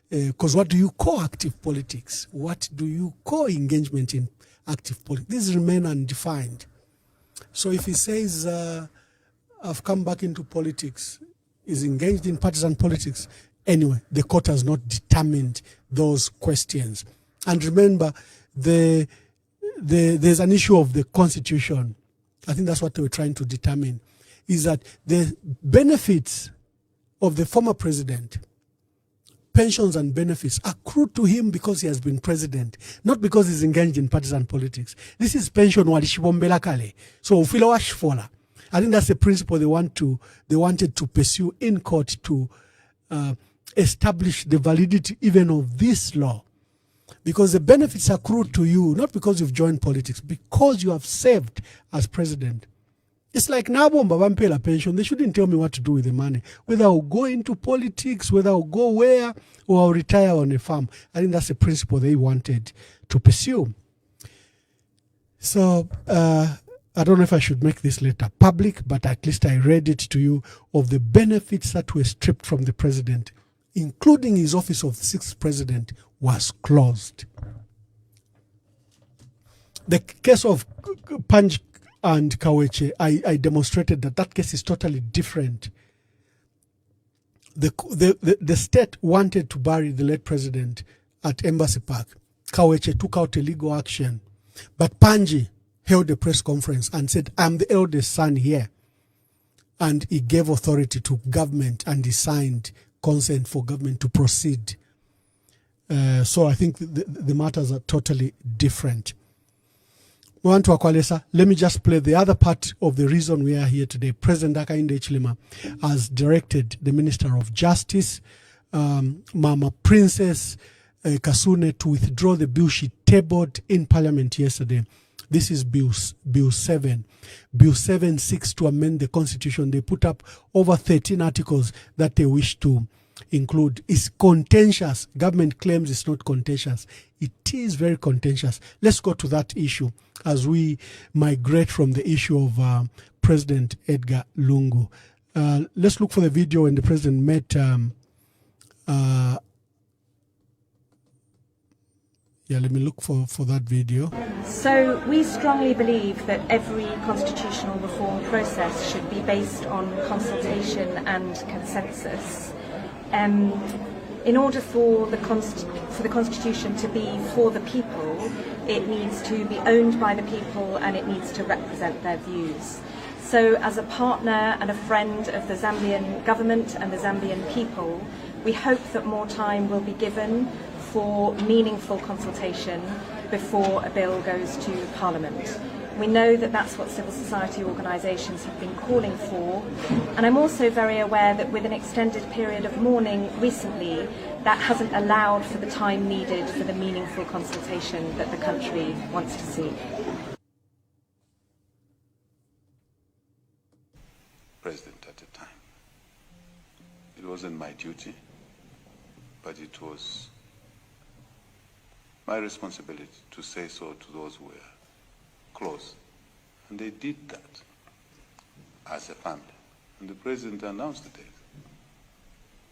Because what do you call active politics? What do you call engagement in active politics? These remain undefined. So if he says, I've come back into politics, is engaged in partisan politics, anyway, the court has not determined those questions. And remember, there's an issue of the constitution. I think that's what they were trying to determine, is that the benefits of the former president, pensions and benefits, accrue to him because he has been president, not because he's engaged in partisan politics. This is pension walishibombela kale. So ufila washifola. I think that's the principle they wanted to pursue in court to establish the validity even of this law. Because the benefits accrue to you, not because you've joined politics, because you have served as president. It's like Nabomba Vampela pension. They shouldn't tell me what to do with the money. Whether I'll go into politics, whether I'll go where, or I'll retire on a farm. I think that's the principle they wanted to pursue. So, I don't know if I should make this letter public, but at least I read it to you of the benefits that were stripped from the president, including his office of the 6th president, was closed. The case of Panj and Kaweche, I demonstrated that case is totally different. The state wanted to bury the late president at Embassy Park. Kaweche took out a legal action. But Panji held a press conference and said, I'm the eldest son here. And he gave authority to government and he signed consent for government to proceed. So I think the matters are totally different. Let me just play the other part of the reason we are here today. President Hakainde Hichilema has directed the Minister of Justice, Mama Princess Kasune, to withdraw the bill she tabled in Parliament yesterday. This is Bill 7. Bill 7 seeks to amend the Constitution. They put up over 13 articles that they wish to include. It's contentious. Government claims it's not contentious. It is very contentious. Let's go to that issue as we migrate from the issue of President Edgar Lungu. Let's look for the video when the president met let me look for that video. So we strongly believe that every constitutional reform process should be based on consultation and consensus. In order for the Constitution to be for the people, it needs to be owned by the people and it needs to represent their views. So as a partner and a friend of the Zambian government and the Zambian people, we hope that more time will be given for meaningful consultation before a bill goes to Parliament. We know that that's what civil society organisations have been calling for, and I'm also very aware that with an extended period of mourning recently, that hasn't allowed for the time needed for the meaningful consultation that the country wants to see. President at the time. It wasn't my duty, but it was my responsibility to say so to those who were close. And they did that as a family. And the president announced the date.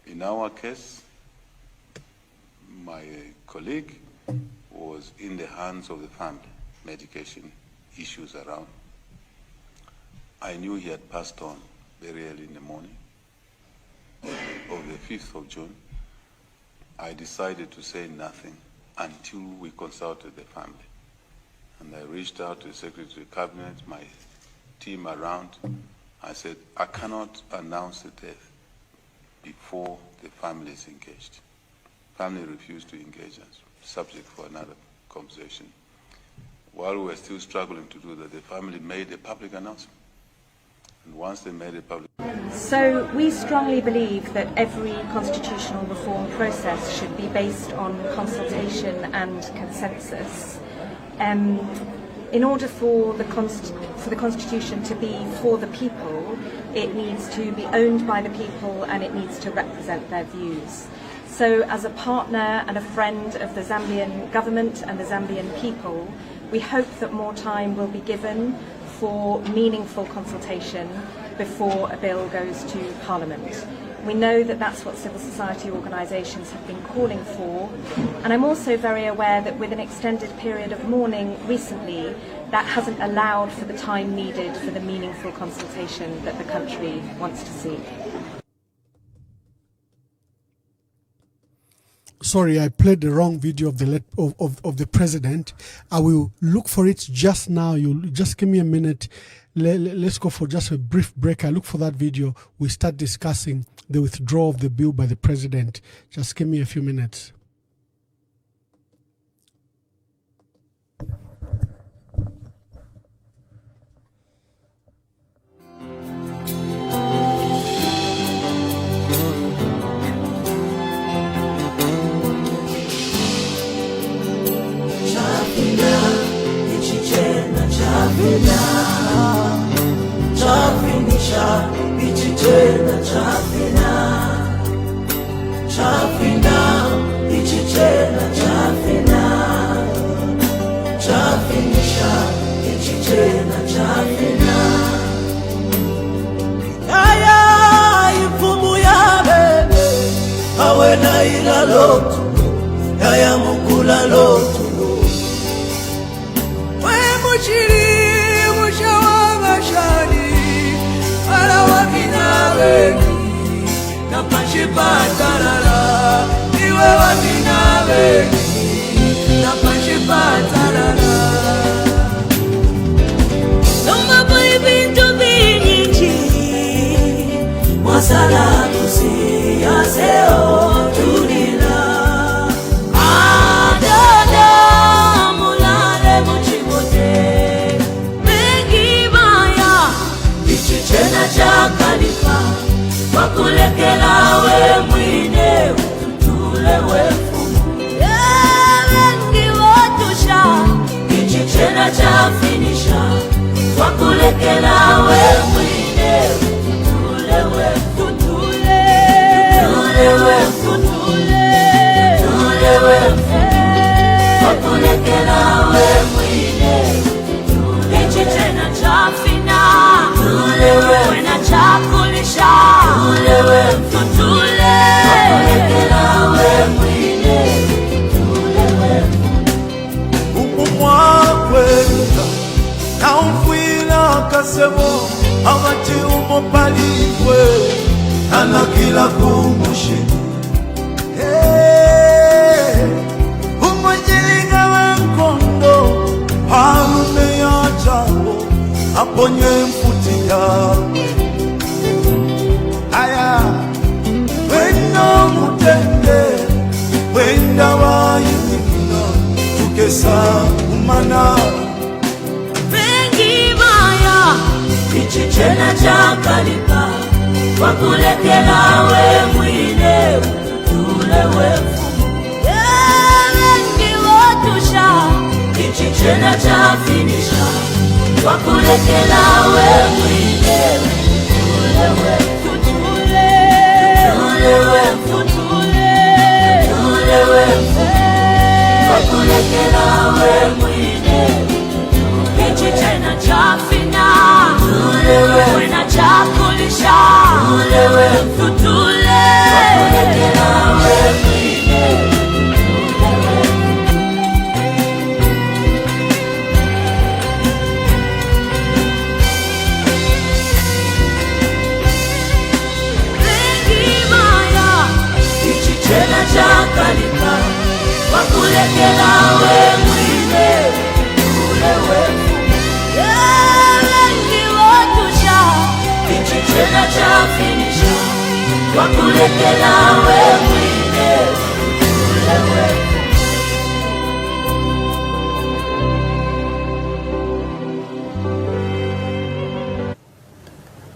In our case, my colleague was in the hands of the family, medication issues around. I knew he had passed on very early in the morning of the 5th of June. I decided to say nothing until we consulted the family. And I reached out to the Secretary of Cabinet, my team around. I said, I cannot announce the death before the family is engaged. Family refused to engage us, subject for another conversation. While we were still struggling to do that, the family made a public announcement. And once they made a public... So we strongly believe that every constitutional reform process should be based on consultation and consensus. In order for the for the Constitution to be for the people, it needs to be owned by the people and it needs to represent their views. So as a partner and a friend of the Zambian government and the Zambian people, we hope that more time will be given for meaningful consultation before a bill goes to Parliament. We know that that's what civil society organisations have been calling for, and I'm also very aware that with an extended period of mourning recently, that hasn't allowed for the time needed for the meaningful consultation that the country wants to see. Sorry, I played the wrong video of the president. I will look for it just now. You just give me a minute. Let's go for just a brief break. I look for that video. We start discussing the withdrawal of the bill by the president. Just give me a few minutes.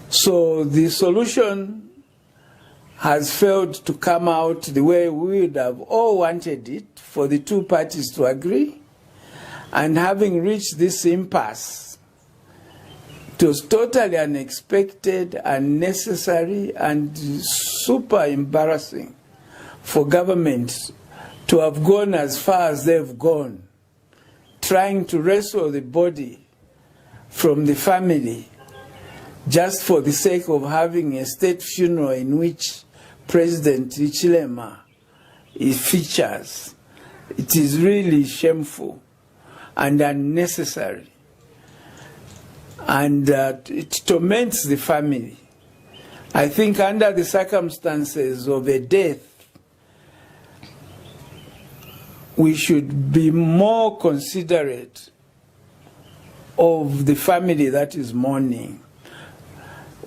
So the solution has failed to come out the way we would have all wanted it, for the two parties to agree. And having reached this impasse, It was totally unexpected, unnecessary, and super embarrassing for government to have gone as far as they've gone, trying to wrestle the body from the family just for the sake of having a state funeral in which President Hichilema features. It is really shameful and unnecessary. And it torments the family. I think under the circumstances of a death, we should be more considerate of the family that is mourning.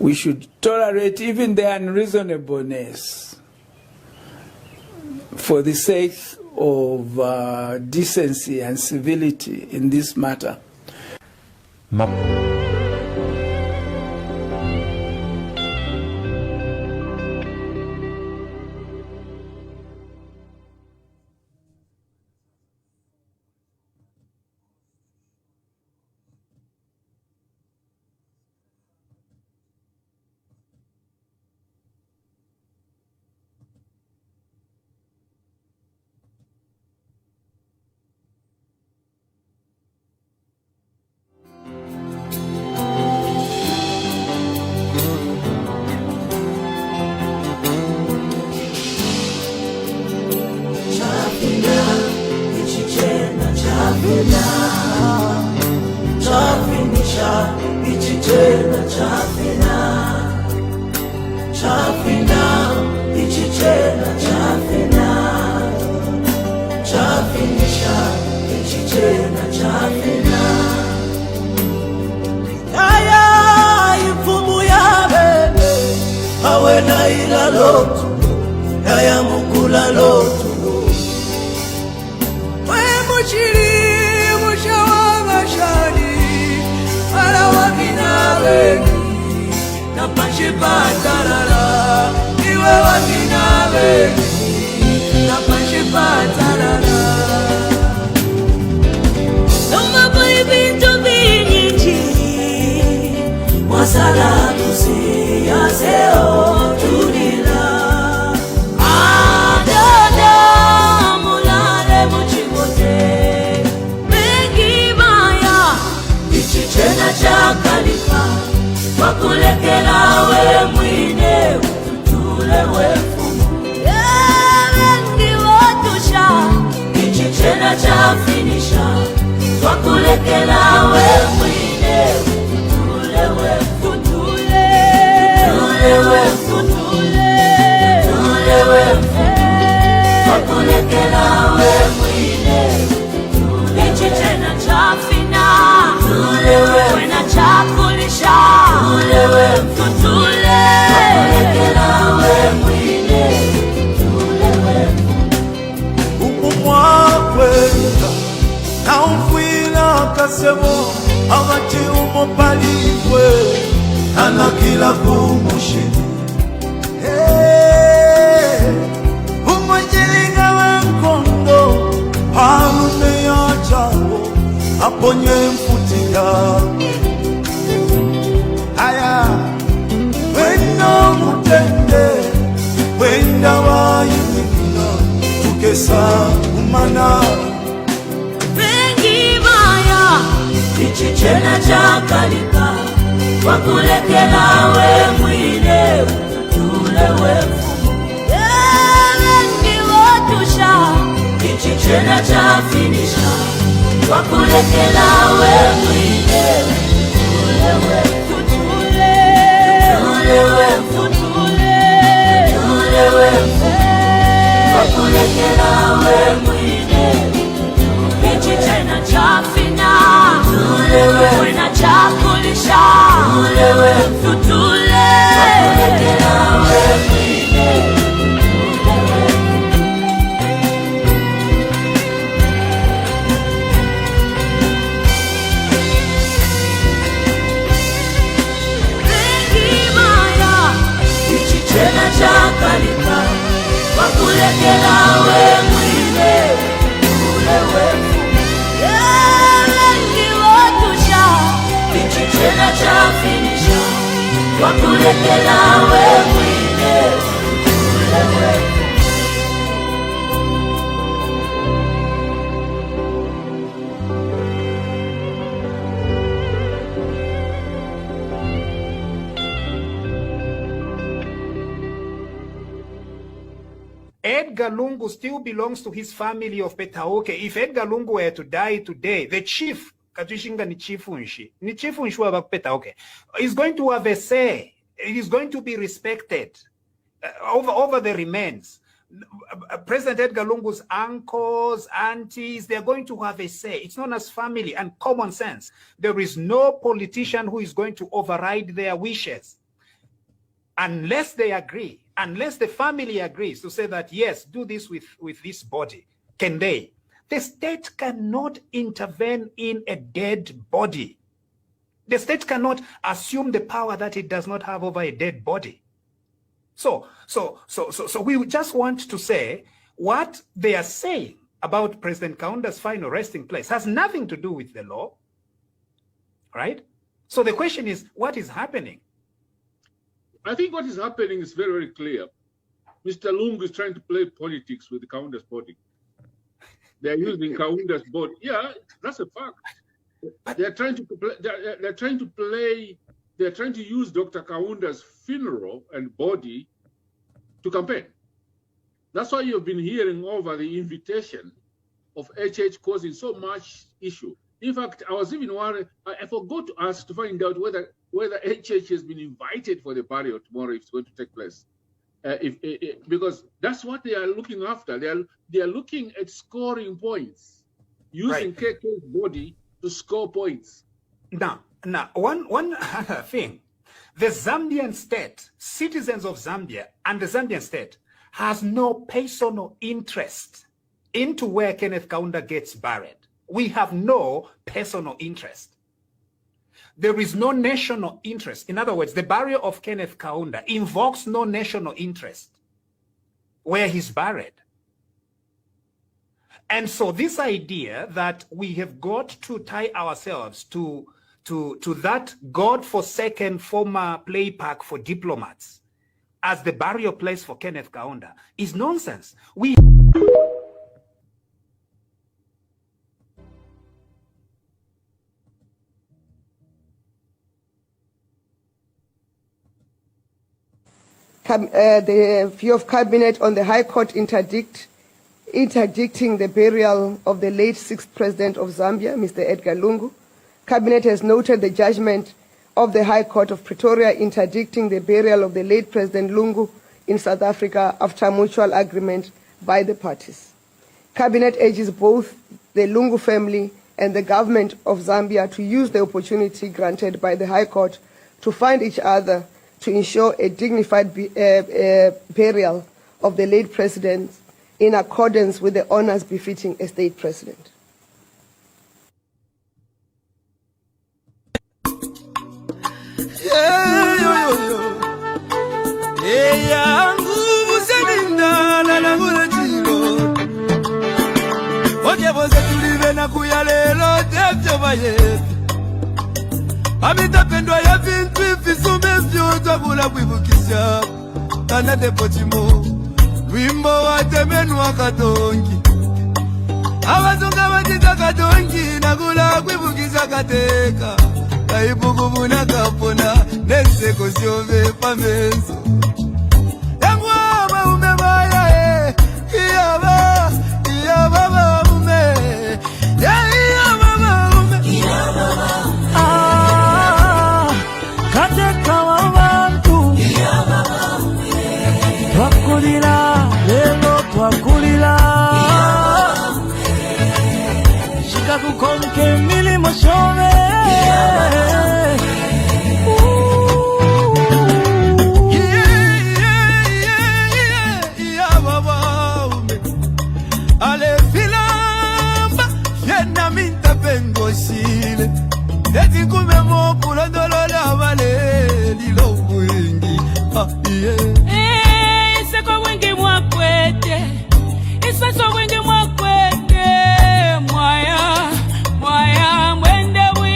We should tolerate even the unreasonableness for the sake of decency and civility in this matter. Tena cha wakurekela we mwine ulewe. Edgar Lungu still belongs to his family of Petauke. If Edgar Lungu were to die today, the chief, Katushinga ni chifunshi wa Petauke, is going to have a say. It is going to be respected over the remains. President Edgar Lungu's uncles, aunties, they're going to have a say. It's known as family and common sense. There is no politician who is going to override their wishes unless they agree. Unless the family agrees to say that, yes, do this with this body, can they? The state cannot intervene in a dead body. The state cannot assume the power that it does not have over a dead body. So we just want to say what they are saying about President Kaunda's final resting place has nothing to do with the law, right? So the question is, what is happening? I think what is happening is very, very clear. Mr. Lungu is trying to play politics with Kaunda's body. They're using Kaunda's body. Yeah, that's a fact. They're trying to use Dr. Kaunda's funeral and body to campaign. That's why you've been hearing over the invitation of HH causing so much issue. In fact, I was even worried. I forgot to ask to find out whether HH has been invited for the burial tomorrow if it's going to take place. Because that's what they are looking after. They are looking at scoring points, using KK's body to score points. Now, one other thing. The Zambian state, citizens of Zambia and the Zambian state has no personal interest into where Kenneth Kaunda gets buried. We have no personal interest. There is no national interest. In other words, the burial of Kenneth Kaunda invokes no national interest where he's buried. And so this idea that we have got to tie ourselves to that God-forsaken former play park for diplomats as the burial place for Kenneth Kaunda is nonsense. The view of Cabinet on the High Court interdicting the burial of the late 6th President of Zambia, Mr. Edgar Lungu. Cabinet has noted the judgment of the High Court of Pretoria interdicting the burial of the late President Lungu in South Africa after mutual agreement by the parties. Cabinet urges both the Lungu family and the government of Zambia to use the opportunity granted by the High Court to find each other to ensure a dignified burial of the late president in accordance with the honors befitting a state president. Amitapendwa ya vintu ifisume vyoza kula kuivukisha Tana depotimo Wimbo wa temenu wa katongi Awazunga watika katongi na kula kuivukisha kateka Kaibugu muna kapona Neseko siove pamenso Yangwa umebaya Iyaba ume Iyaba ume Kateka wabantu Twakulila lelo twakulila Shika kukonke milimo shove Ale filamba Yena minta pengo sile Eti kume mopu la dolola vale Lilo wingi Iseko wingi mwakwete Iseko wingi mwakwete Mwaya mwende wingi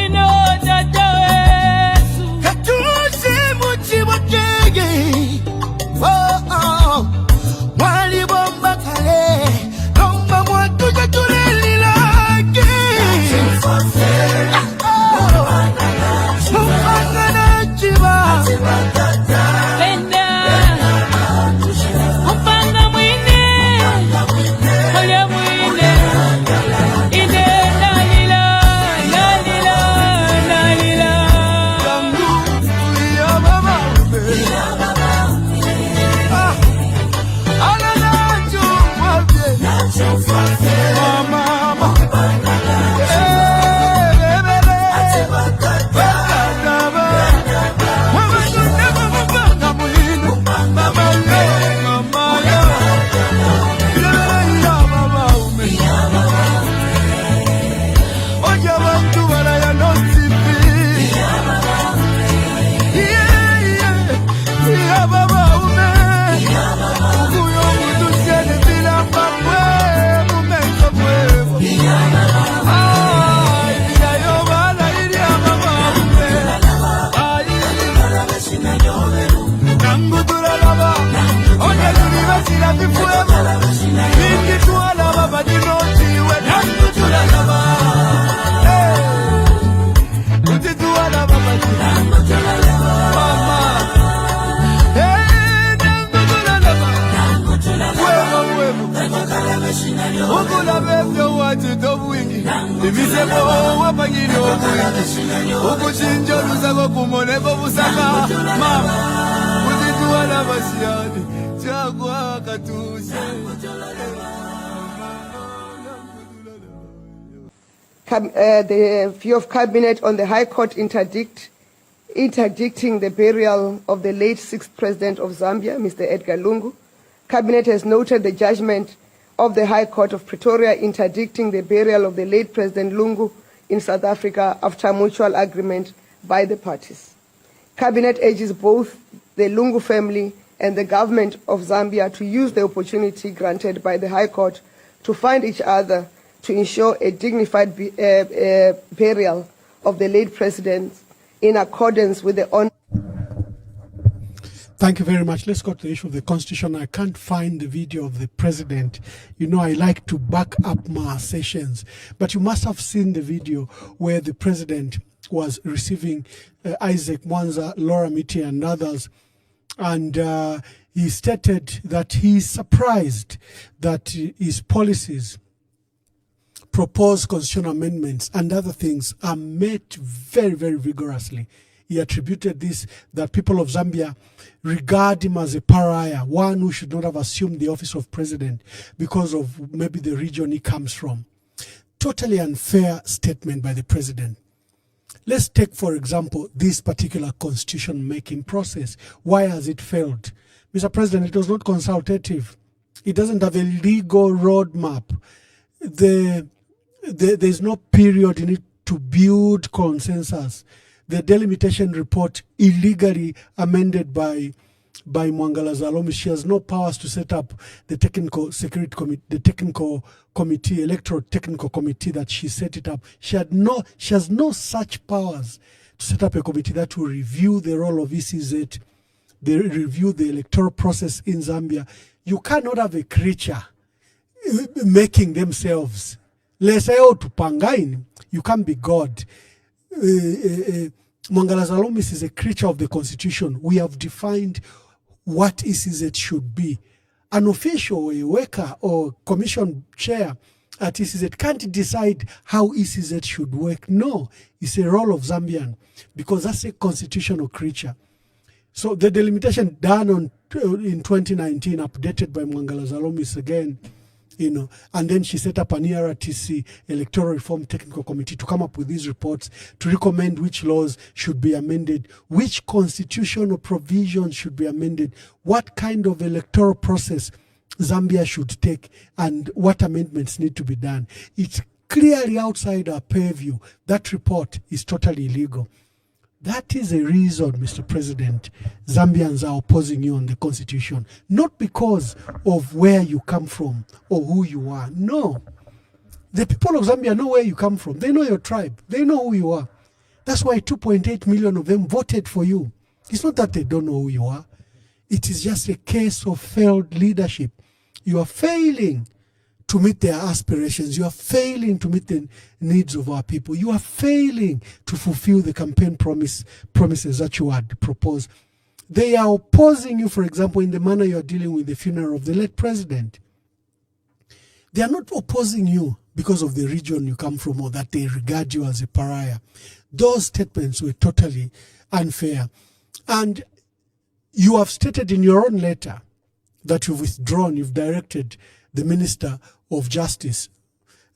ukula bebyo watu tobwingi ibisemo wapangini obwingi ukuchinja lusako kumoneko busaka mama kutituwala basiyani chagwa katuse. The view of Cabinet on the High Court interdicting the burial of the late 6th President of Zambia, Mr. Edgar Lungu. Cabinet has noted the judgment of the High Court of Pretoria interdicting the burial of the late President Lungu in South Africa after mutual agreement by the parties. Cabinet urges both the Lungu family and the government of Zambia to use the opportunity granted by the High Court to find each other to ensure a dignified burial of the late president in accordance with the on. Thank you very much. Let's go to the issue of the constitution. I can't find the video of the president. You know, I like to back up my sessions, but you must have seen the video where the president was receiving Isaac Mwanza, Laura Miti and others, and he stated that he's surprised that his policies, proposed constitutional amendments and other things are met very, very vigorously. He attributed this, that people of Zambia regard him as a pariah, one who should not have assumed the office of president because of maybe the region he comes from. Totally unfair statement by the president. Let's take, for example, this particular constitution-making process. Why has it failed? Mr. President, it was not consultative. It doesn't have a legal roadmap. There's no period in it to build consensus. The delimitation report illegally amended by Mwangala Zalomi. She has no powers to set up the technical security committee, the technical committee, electoral technical committee that she set it up. She has no such powers to set up a committee that will review the role of ECZ, they review the electoral process in Zambia. You cannot have a creature making themselves. Let's say, oh, to Pangain, you can't be God. Mwangala Zalomis is a creature of the constitution. We have defined what ECZ should be. An official, a worker or commission chair at ECZ can't decide how ECZ should work. No, it's a role of Zambian because that's a constitutional creature. So the delimitation done in 2019, updated by Mwangala Zalomis again, you know, and then she set up an ERTC, Electoral Reform Technical Committee, to come up with these reports, to recommend which laws should be amended, which constitutional provisions should be amended, what kind of electoral process Zambia should take, and what amendments need to be done. It's clearly outside our purview. That report is totally illegal. That is a reason, Mr. President, Zambians are opposing you on the constitution. Not because of where you come from or who you are. No. The people of Zambia know where you come from. They know your tribe. They know who you are. That's why 2.8 million of them voted for you. It's not that they don't know who you are. It is just a case of failed leadership. You are failing to meet their aspirations. You are failing to meet the needs of our people. You are failing to fulfill the campaign promises that you had proposed. They are opposing you, for example, in the manner you are dealing with the funeral of the late president. They are not opposing you because of the region you come from or that they regard you as a pariah. Those statements were totally unfair. And you have stated in your own letter that you've withdrawn, you've directed the Minister of Justice,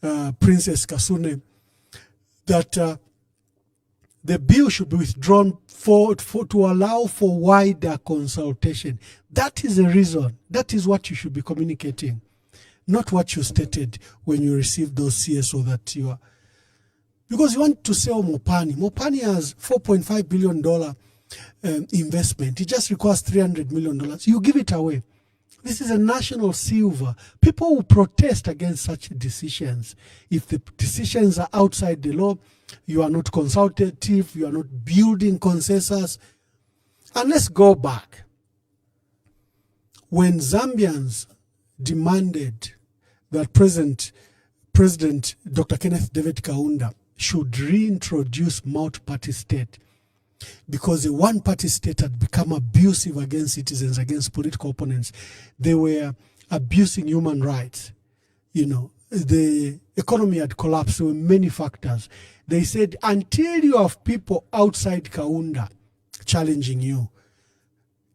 Princess Kasune, that the bill should be withdrawn to allow for wider consultation. That is the reason. That is what you should be communicating, not what you stated when you received those CSO that you are. Because you want to sell Mopani. Mopani has $4.5 billion investment. It just requires $300 million. You give it away. This is a national silver. People will protest against such decisions. If the decisions are outside the law, you are not consultative, you are not building consensus. And let's go back. When Zambians demanded that President Dr. Kenneth David Kaunda should reintroduce multi-party state, because the one-party state had become abusive against citizens, against political opponents. They were abusing human rights. the economy had collapsed. There were many factors. They said, until you have people outside Kaunda challenging you,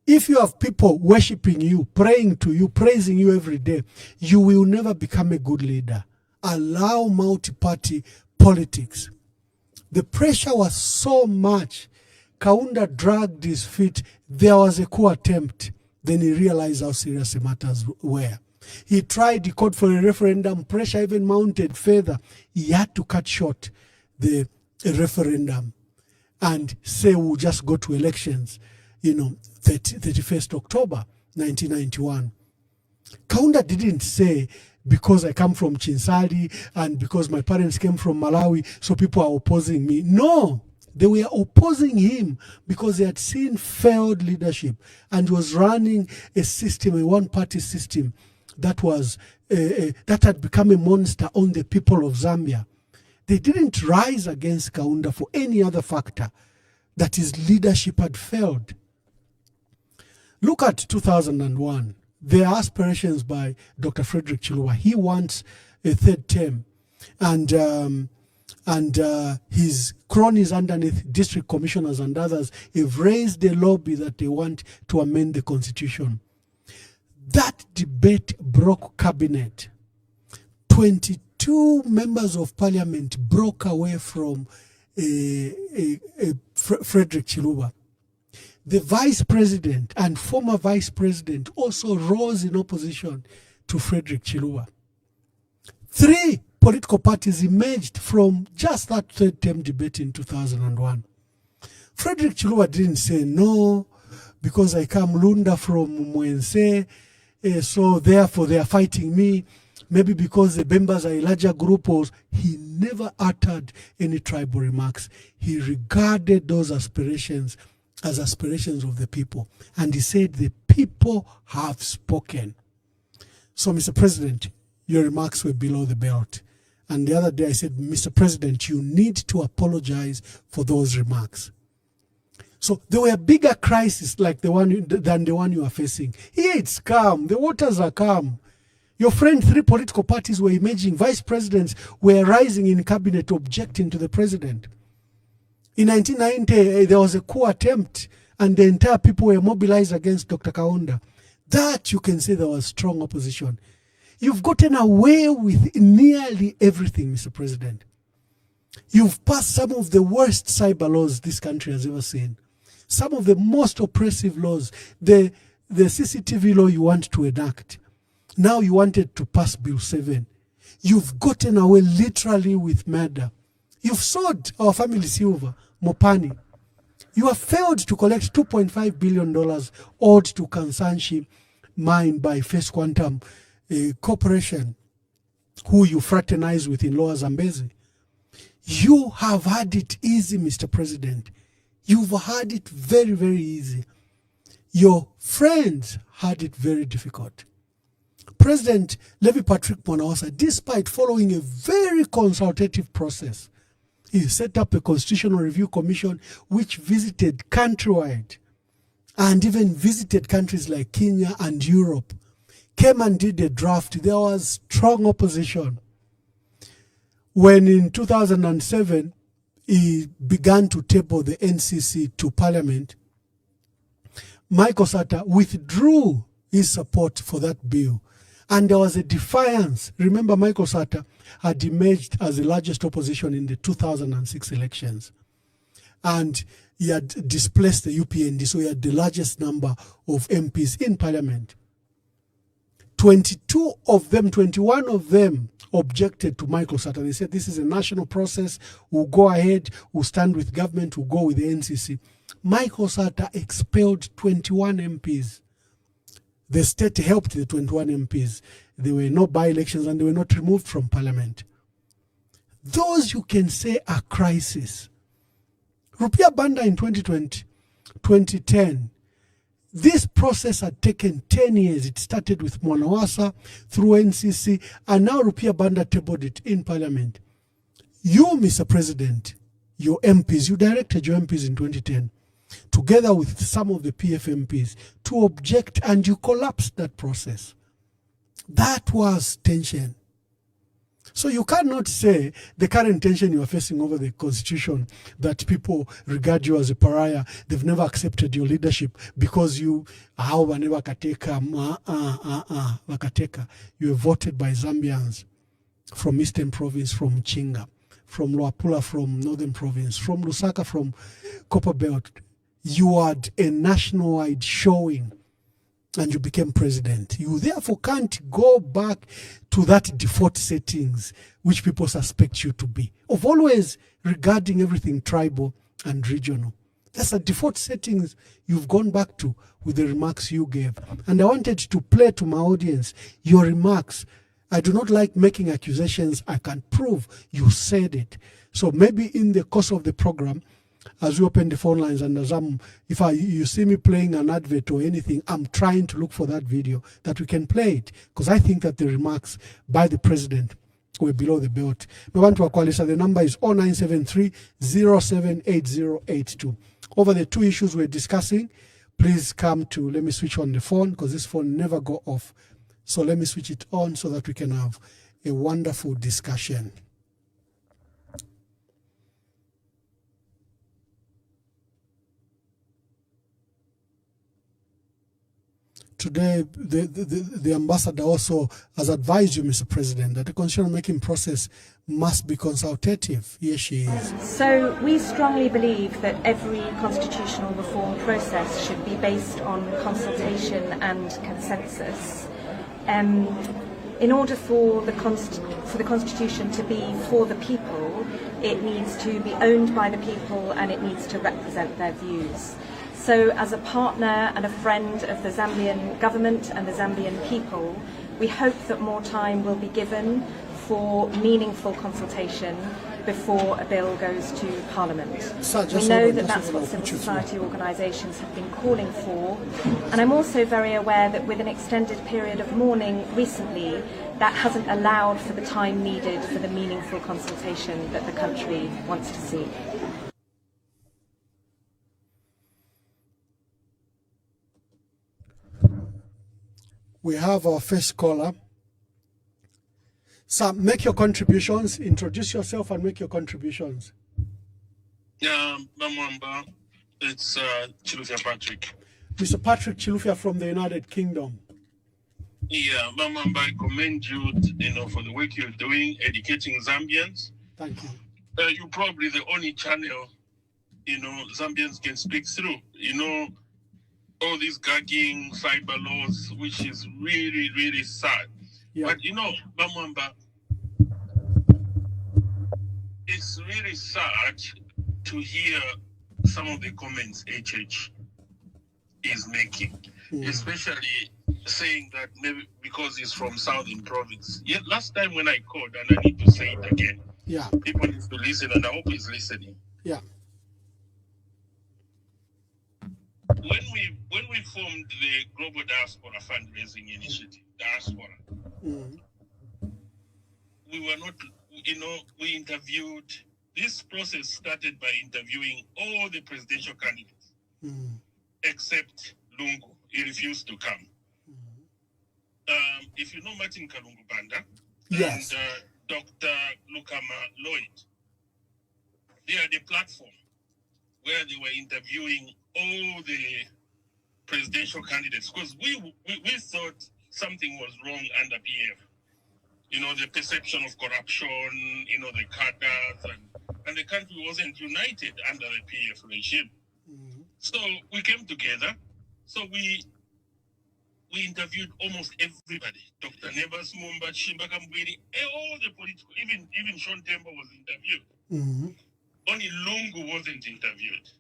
if you have people worshiping you, praying to you, praising you every day, you will never become a good leader. Allow multi-party politics. The pressure was so much. Kaunda dragged his feet. There was a coup attempt. Then he realized how serious the matters were. He tried, he called for a referendum. Pressure even mounted further. He had to cut short the referendum and say we'll just go to elections, 31st October 1991. Kaunda didn't say, because I come from Chinsali and because my parents came from Malawi, so people are opposing me. No, they were opposing him because they had seen failed leadership and was running a system, a one-party system that was that had become a monster on the people of Zambia. They didn't rise against Kaunda for any other factor, that his leadership had failed. Look at 2001. There are aspirations by Dr. Frederick Chiluba. He wants a third term, and his cronies underneath, district commissioners and others, have raised a lobby that they want to amend the constitution. That debate broke cabinet. 22 members of parliament broke away from Frederick Chiluba. The vice president and former vice president also rose in opposition to Frederick Chiluba. 3 political parties emerged from just that third term debate in 2001. Frederick Chiluba didn't say no, because I come Lunda from Mwense, so therefore they are fighting me. Maybe because the members are a larger group. He never uttered any tribal remarks. He regarded those aspirations as aspirations of the people. And he said, the people have spoken. So, Mr. President, your remarks were below the belt. And the other day I said, Mr. President, you need to apologize for those remarks. So there were bigger crises like than the one you are facing. Here it's calm. The waters are calm. Your friend, 3 political parties were emerging. Vice presidents were rising in cabinet objecting to the president. In 1990, there was a coup attempt and the entire people were mobilized against Dr. Kaunda. That you can say there was strong opposition. You've gotten away with nearly everything, Mr. President. You've passed some of the worst cyber laws this country has ever seen. Some of the most oppressive laws. The CCTV law you want to enact. Now you wanted to pass Bill 7. You've gotten away literally with murder. You've sold our family silver, Mopani. You have failed to collect $2.5 billion owed to Kansanshi mine by First Quantum Corporation, who you fraternize with in Lower Zambezi. You have had it easy, Mr. President. You've had it very, very easy. Your friends had it very difficult. President Levi Patrick Mwanawasa, despite following a very consultative process, he set up a Constitutional Review Commission which visited countrywide and even visited countries like Kenya and Europe, came and did a draft. There was strong opposition. When in 2007, he began to table the NCC to Parliament, Michael Sata withdrew his support for that bill. And there was a defiance. Remember, Michael Sata had emerged as the largest opposition in the 2006 elections. And he had displaced the UPND, so he had the largest number of MPs in Parliament. 21 of them objected to Michael Sata. They said, this is a national process. We'll go ahead. We'll stand with government. We'll go with the NCC. Michael Sata expelled 21 MPs. The state helped the 21 MPs. There were no by-elections and they were not removed from Parliament. Those you can say are crises. Rupiah Banda in 2010, this process had taken 10 years. It started with Mwanawasa through NCC, and now Rupiah Banda tabled it in Parliament. You, Mr. President, your MPs, you directed your MPs in 2010, together with some of the PF MPs, to object, and you collapsed that process. That was tension. So you cannot say the current tension you are facing over the constitution, that people regard you as a pariah, they've never accepted your leadership because you you were voted by Zambians from Eastern Province, from Chinga, from Luapula, from Northern Province, from Lusaka, from Copper Belt. You had a nationwide showing and you became president. You therefore can't go back to that default settings which people suspect you to be, of always regarding everything tribal and regional. That's a default settings you've gone back to with the remarks you gave. And I wanted to play to my audience your remarks. I do not like making accusations. I can prove you said it. So maybe in the course of the program, as we open the phone lines, and as you see me playing an advert or anything, I'm trying to look for that video that we can play it, because I think that the remarks by the president were below the belt. The number is 0973 078082. Over the two issues we're discussing, please come to, let me switch on the phone, because this phone never go off. So let me switch it on so that we can have a wonderful discussion. Today, the ambassador also has advised you, Mr. President, that the constitution-making process must be consultative. Here she is. So we strongly believe that every constitutional reform process should be based on consultation and consensus. In order for the Constitution to be for the people, it needs to be owned by the people and it needs to represent their views. So as a partner and a friend of the Zambian government and the Zambian people, we hope that more time will be given for meaningful consultation before a bill goes to Parliament. We know that that's what civil society organisations have been calling for, and I'm also very aware that with an extended period of mourning recently, that hasn't allowed for the time needed for the meaningful consultation that the country wants to see. We have our first caller. So make your contributions, introduce yourself and make your contributions. Yeah, Mamwamba, it's Chilufya Patrick. Mr. Patrick Chilufya from the United Kingdom. Yeah, Mamwamba, I commend you, for the work you're doing, educating Zambians. Thank you. You're probably the only channel, Zambians can speak through. All these gagging cyber laws, which is really, really sad. Yeah. But Mamwamba, it's really sad to hear some of the comments HH is making, especially saying that maybe because he's from Southern Province. Yet last time when I called, and I need to say it again, people need to listen, and I hope he's listening. Yeah. When we formed the Global Diaspora Fundraising Initiative, Diaspora, we were not, we interviewed, this process started by interviewing all the presidential candidates, except Lungu. He refused to come. If you know Martin Kalungu Banda, yes, and Dr. Lukama Lloyd, they had a platform where they were interviewing all the presidential candidates, because we thought something was wrong under PF. The perception of corruption, the cadres, and the country wasn't united under the PF regime. So we came together. So we interviewed almost everybody. Dr. Nebas Mumba, Shimba Kambwiri, all the political, even Sean Temba was interviewed. Only Lungu wasn't interviewed.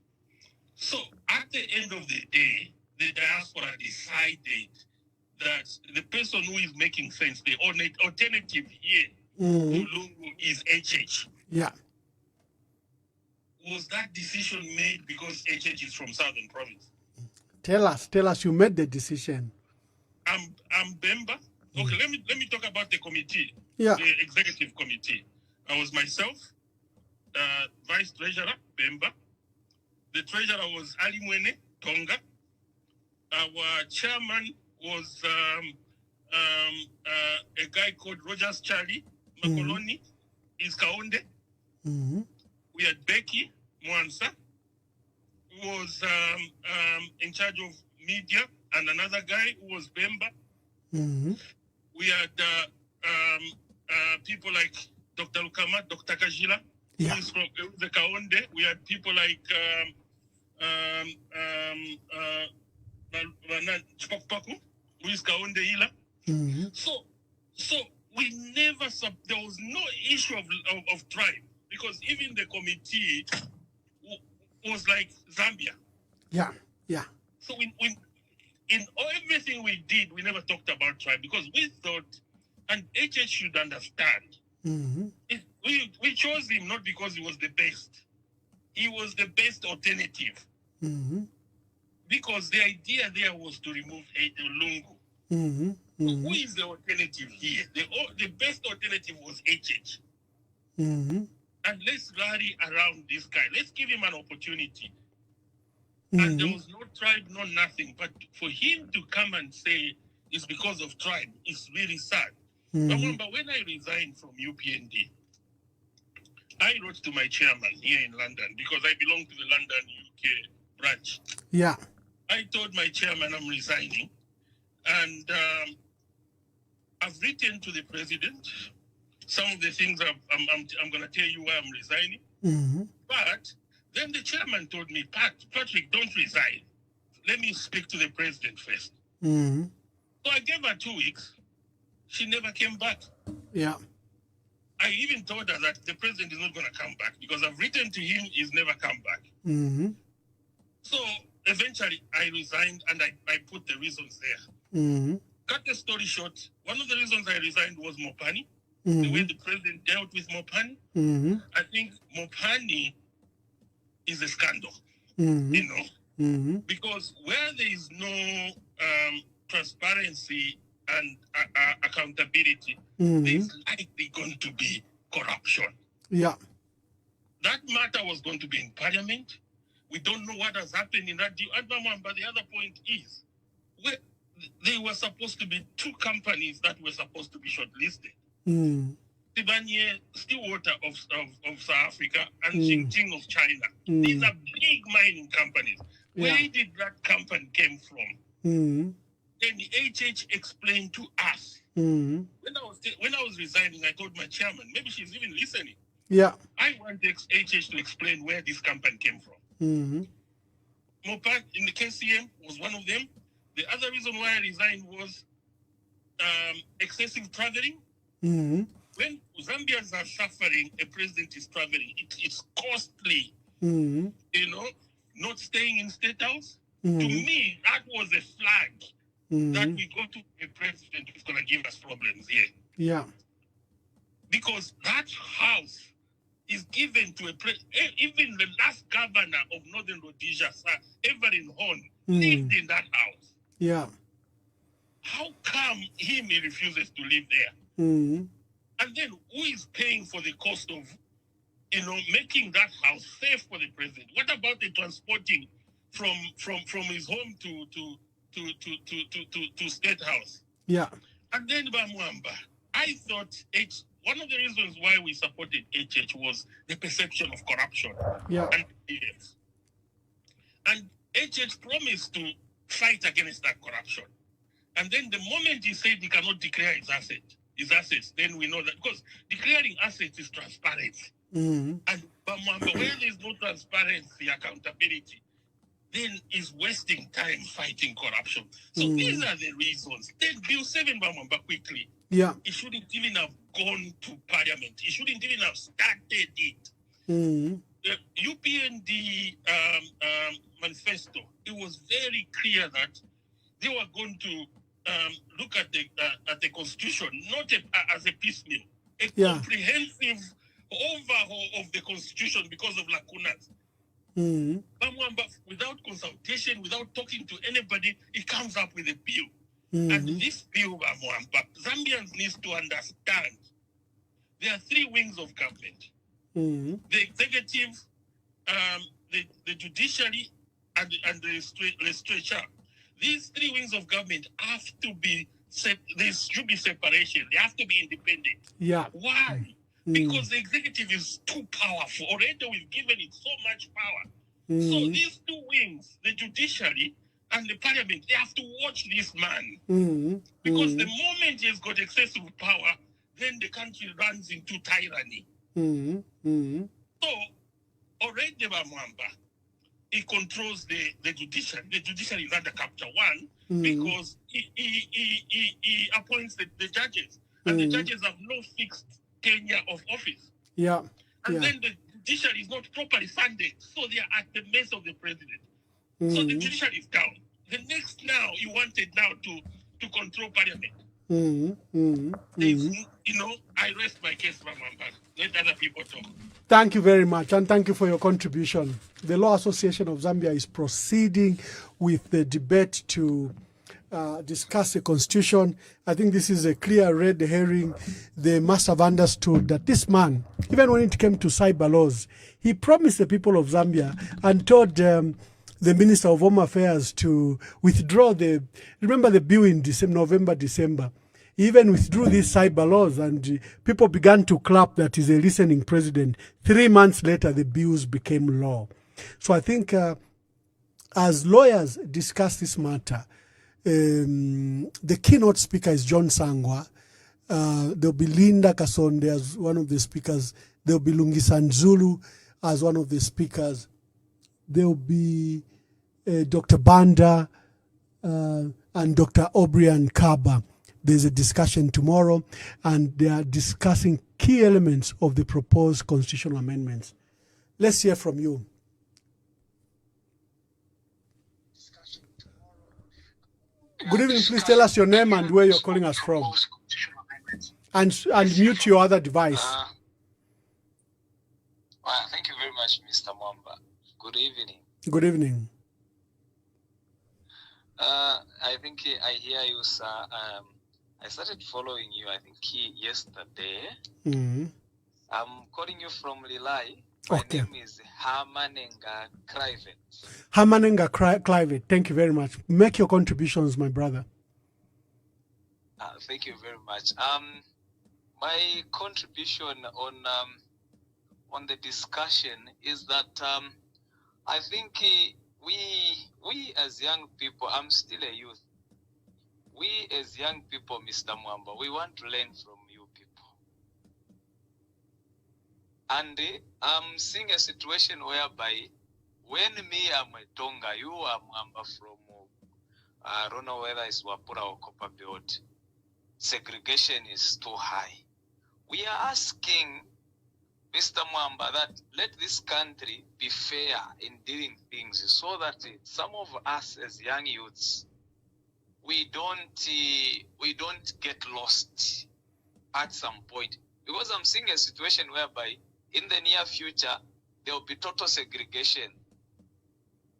So at the end of the day, the diaspora decided that the person who is making sense, the alternative here to Lungu is HH. Yeah. Was that decision made because HH is from Southern Province? Tell us, you made the decision. I'm Bemba. Okay, let me talk about the committee, the executive committee. I was myself, Vice Treasurer, Bemba. The treasurer was Ali Mwene, Tonga. Our chairman was a guy called Rogers Charlie, Makoloni is Kaonde. We had Becky Mwansa, who was in charge of media, and another guy who was Bemba. We had people like Dr. Lukama, Dr. Kajila, who is from the Kaonde. We had people like Chpaku, who is Kaonde Ila. So we never, there was no issue of tribe, because even the committee was like Zambia. So in everything we did, we never talked about tribe, because we thought, and HH should understand, we chose him not because he was the best. He was the best alternative. Because the idea there was to remove Lungu. Who is the alternative here? The best alternative was HH. And let's rally around this guy. Let's give him an opportunity. And there was no tribe, no nothing. But for him to come and say it's because of tribe, it's really sad. Remember, when I resigned from UPND, I wrote to my chairman here in London, because I belong to the London UK branch. I told my chairman I'm resigning, and I've written to the president some of the things I'm going to tell you why I'm resigning. But then the chairman told me, Patrick, don't resign. Let me speak to the president first. So I gave her 2 weeks. She never came back. I even told her that the president is not going to come back, because I've written to him, he's never come back. So eventually I resigned, and I put the reasons there. Cut the story short, one of the reasons I resigned was Mopani. The way the president dealt with Mopani. I think Mopani is a scandal, you know, because where there is no transparency and accountability, there's likely going to be corruption. That matter was going to be in Parliament. We don't know what has happened in that deal. But the other point is, there were supposed to be 2 companies that were supposed to be shortlisted. Sibanye Stillwater of South Africa and Xinjiang of China. These are big mining companies. Where did that company came from? Then the HH explained to us. When I was resigning, I told my chairman, maybe she's even listening. I want HH to explain where this company came from. Mopat in the KCM was one of them. The other reason why I resigned was excessive traveling. When Zambians are suffering, a president is traveling. It's costly. You know, not staying in State House. To me, that was a flag that we go to a president who's going to give us problems here. Because that house is given to even the last governor of Northern Rhodesia, Sir Evelyn Horn, lived in that house. How come he refuses to live there? And then who is paying for the cost of, you know, making that house safe for the president? What about the transporting from his home to State House? And then Bamwamba, I thought one of the reasons why we supported HH was the perception of corruption. And HH promised to fight against that corruption. And then the moment he said he cannot declare his assets, then we know that, because declaring assets is transparency. And where there's no transparency, accountability, then is wasting time fighting corruption. So these are the reasons. Then Bill 7, Bamwamba, quickly. It shouldn't even have gone to Parliament. It shouldn't even have started it. The UPND manifesto, it was very clear that they were going to look at the constitution, not as a piecemeal, a comprehensive overhaul of the constitution because of lacunas. Without consultation, without talking to anybody, he comes up with a bill. And this bill, Zambians need to understand, there are 3 wings of government. The executive, the judiciary, and the legislature. These 3 wings of government have to be there should be separation. They have to be independent. Yeah. Why? Because the executive is too powerful. Already we've given it so much power. So these two wings, the judiciary and the parliament, they have to watch this man. Because the moment he's got excessive power, then the country runs into tyranny. So already Bamwamba, he controls the judiciary. The judiciary is under Chapter 1 because he appoints the judges. And the judges have no fixed tenure of office. Yeah. And then the judiciary is not properly funded. So they are at the mercy of the president. So the judiciary is down. The next now, you wanted now to control parliament. I rest my case, Bamwamba. Let other people talk. Thank you very much, and thank you for your contribution. The Law Association of Zambia is proceeding with the debate to discuss the constitution. I think this is a clear red herring. They must have understood that this man, even when it came to cyber laws, he promised the people of Zambia and told the Minister of Home Affairs to withdraw remember the bill in November, December. He even withdrew these cyber laws, and people began to clap that he's a listening president. 3 months later, the bills became law. So I think as lawyers discuss this matter, the keynote speaker is John Sangwa. There'll be Linda Kasonde as one of the speakers. There'll be Lungisan Zulu as one of the speakers. There'll be Dr. Banda and Dr. O'Brien Kaba. There's a discussion tomorrow, and they are discussing key elements of the proposed constitutional amendments. Let's hear from you. Good evening. Please tell us your name and where you're calling us from. And mute your other device. Well, thank you very much, Mr. Mwamba. Good evening. Good evening. I think I hear you, sir. I started following you, I think, yesterday. I'm calling you from Lilai. My name is Hamanenga Clivet. Hamanenga Clivet, thank you very much. Make your contributions, my brother. Thank you very much. My contribution on the discussion is that I think we as young people, I'm still a youth. We as young people, Mr. Mwamba, we want to learn from you people. And I'm seeing a situation whereby when me am a Tonga, you are Mwamba from, I don't know whether it's Wapura or Copper Belt, segregation is too high. We are asking Mr. Mwamba that let this country be fair in dealing things so that some of us as young youths, we don't get lost at some point. Because I'm seeing a situation whereby in the near future, there will be total segregation.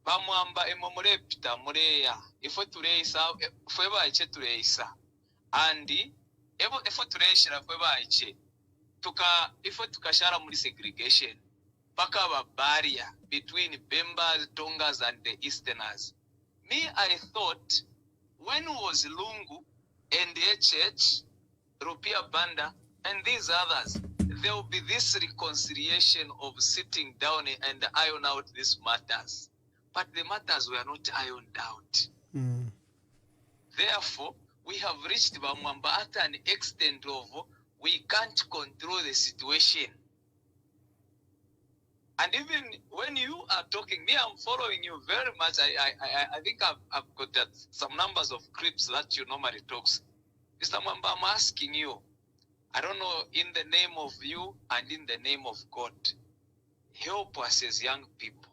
Bamwamba emomore pita mureya ifo tureisa fweba iche tureisa andi ifo tureishira fweba iche ifo tukashara muri segregation paka ba barrier between Bembas, Tongas and the Easterners. Me, I thought when was Lungu and HH, Rupia Banda and these others, there will be this reconciliation of sitting down and iron out these matters. But the matters were not ironed out. Therefore, we have reached Bamwamba at an extent of we can't control the situation. And even when you are talking, me, I'm following you very much. I think I've got some numbers of clips that you normally talks. Mr. Mwamba, I'm asking you, I don't know, in the name of you and in the name of God, help us as young people.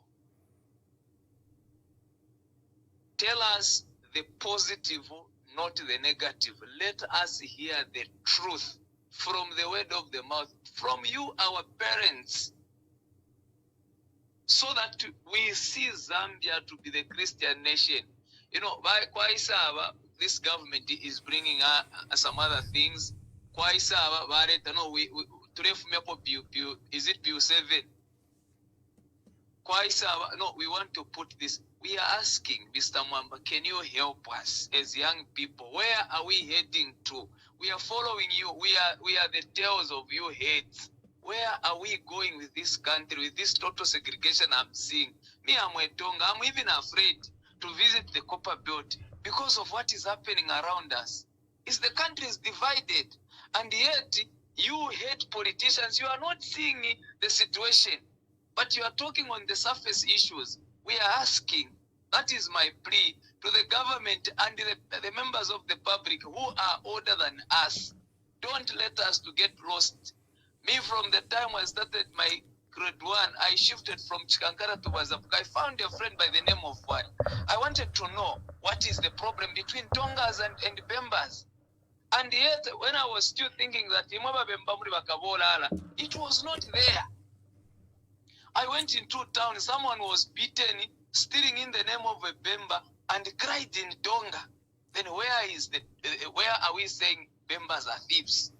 Tell us the positive, not the negative. Let us hear the truth from the word of the mouth, from you, our parents, so that we see Zambia to be the Christian nation. You know, by Kwaisaba, this government is bringing some other things. Kwaisaba, no, is it Bill 7? Kwaisaba, no, we want to put this. we are asking, Mr. Mwamba, can you help us as young people? Where are we heading to? We are following you. We are the tails of your heads. Where are we going with this country, with this total segregation I'm seeing? Me, I'm Wetonga. I'm even afraid to visit the Copper Belt because of what is happening around us. The country is divided, and yet you hate politicians. You are not seeing the situation, but you are talking on the surface issues. We are asking, that is my plea to the government and the members of the public who are older than us. Don't let us to get lost. Me, from the time I started my grade 1, I shifted from Chikankara to Bazapuka. I found a friend by the name of Wai. I wanted to know what is the problem between Tongas and Bembas. And yet, when I was still thinking that it was not there. I went into town, someone was beaten, stealing in the name of a Bemba, and cried in Tonga. Then where are we saying Bembas are thieves?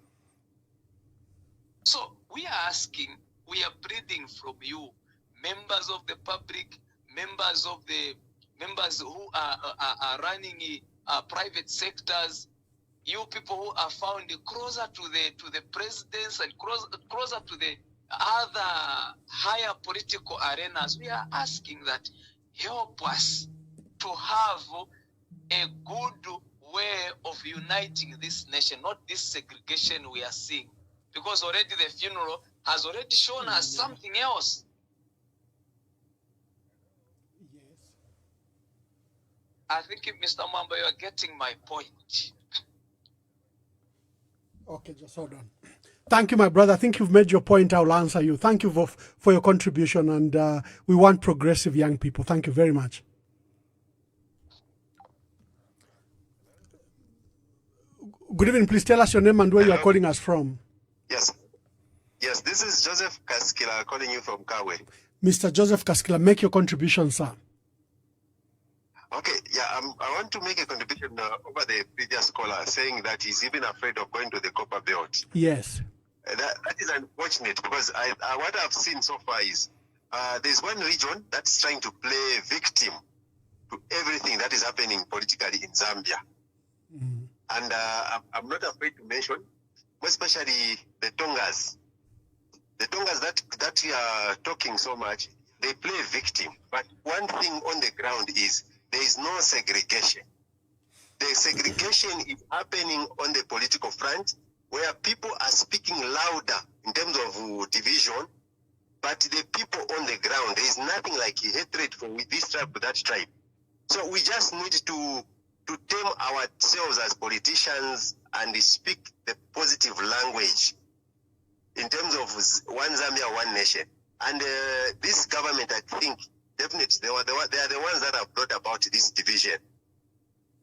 So we are asking, we are pleading from you, members of the public, members who are running private sectors, you people who are found closer to the presidents and closer to the other higher political arenas. We are asking that help us to have a good way of uniting this nation, not this segregation we are seeing. Because already the funeral has already shown us something else. Yes. I think, Mr. Mwamba, you are getting my point. Okay, just hold on. Thank you, my brother. I think you've made your point. I'll answer you. Thank you for your contribution, and we want progressive young people. Thank you very much. Good evening. Please tell us your name and where you are calling us from. Yes, this is Joseph Kaskila calling you from Kawe. Mr. Joseph Kaskila, make your contribution, sir. Okay, yeah, I want to make a contribution over the previous caller saying that he's even afraid of going to the Copper Belt. Yes. That is unfortunate because what I've seen so far is there's one region that's trying to play victim to everything that is happening politically in Zambia. Mm. And I'm not afraid to mention, especially the Tongas. The Tongas that we are talking so much, they play victim. But one thing on the ground is there is no segregation. The segregation is happening on the political front where people are speaking louder in terms of division, but the people on the ground, there is nothing like hatred for this tribe to that tribe. So we just need to tame ourselves as politicians and speak the positive language in terms of one Zambia, one nation. And this government, I think, definitely, they are the ones that have brought about this division.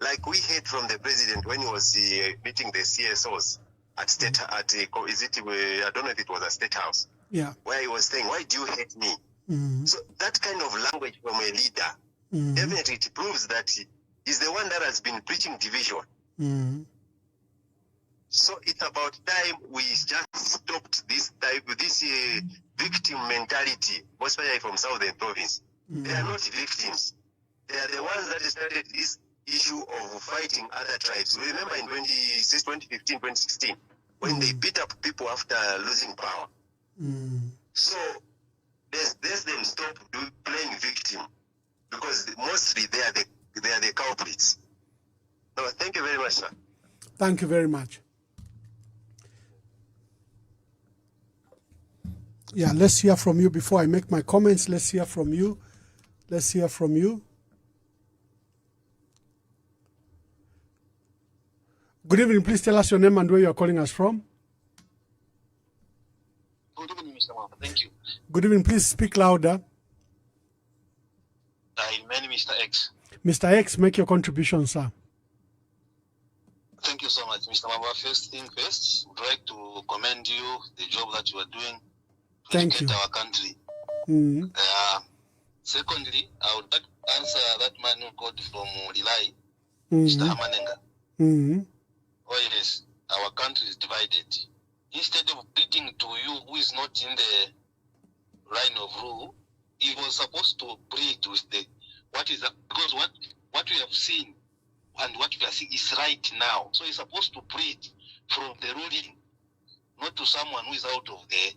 Like we heard from the president when he was meeting the CSOs at I don't know if it was a State House, where he was saying, why do you hate me? Mm-hmm. So that kind of language from a leader, definitely it proves that he's the one that has been preaching division. Mm-hmm. So it's about time we just stopped this victim mentality, especially from Southern Province. Mm-hmm. They are not victims. They are the ones that started this issue of fighting other tribes. Remember in 2015, 2016, when they beat up people after losing power. Mm-hmm. So let them stop playing victim, because mostly they are the culprits. No, thank you very much, sir. Thank you very much. Yeah, let's hear from you before I make my comments. Let's hear from you. Let's hear from you. Good evening. Please tell us your name and where you are calling us from. Good evening, Mr. Mwamba. Thank you. Good evening. Please speak louder. My name is Mr. X. Mr. X, make your contribution, sir. Thank you so much, Mr. Mwamba. First thing first, would like to commend you the job that you are doing to educate our country. Mm-hmm. Secondly, I would like to answer that man who called from Lilai, Mr. Hamanenga. Mm-hmm. Oh yes, our country is divided. Instead of pleading to you who is not in the line of rule, he was supposed to plead with because what we have seen and what we are seeing is right now. So you're supposed to plead from the ruling, not to someone who is out of there.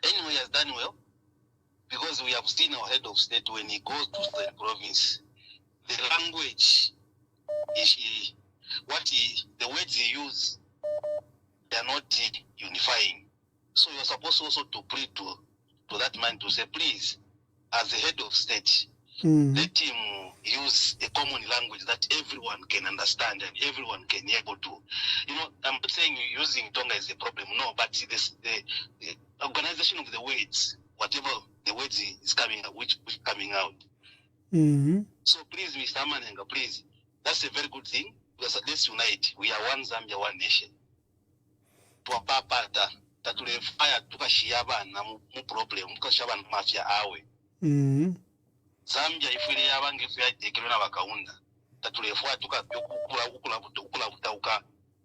Anyway, he has done well, because we have seen our head of state when he goes to the province. The language, the words he uses, they are not unifying. So you're supposed also to plead to that man to say, please, as the head of state, let him use a common language that everyone can understand and everyone can be able to. I'm not saying using Tonga is a problem, no, but the organization of the words, whatever the words is coming out, which coming out. So please, Mr. Amanenga, please, that's a very good thing. Let's unite. We are one Zambia, one nation. Tuapapata tatulefaya tukashiyabana mu problem tukashiyabana mafia awe. Zambia ifile yabange ifya tekelo na bakaunda tatulefwa tukula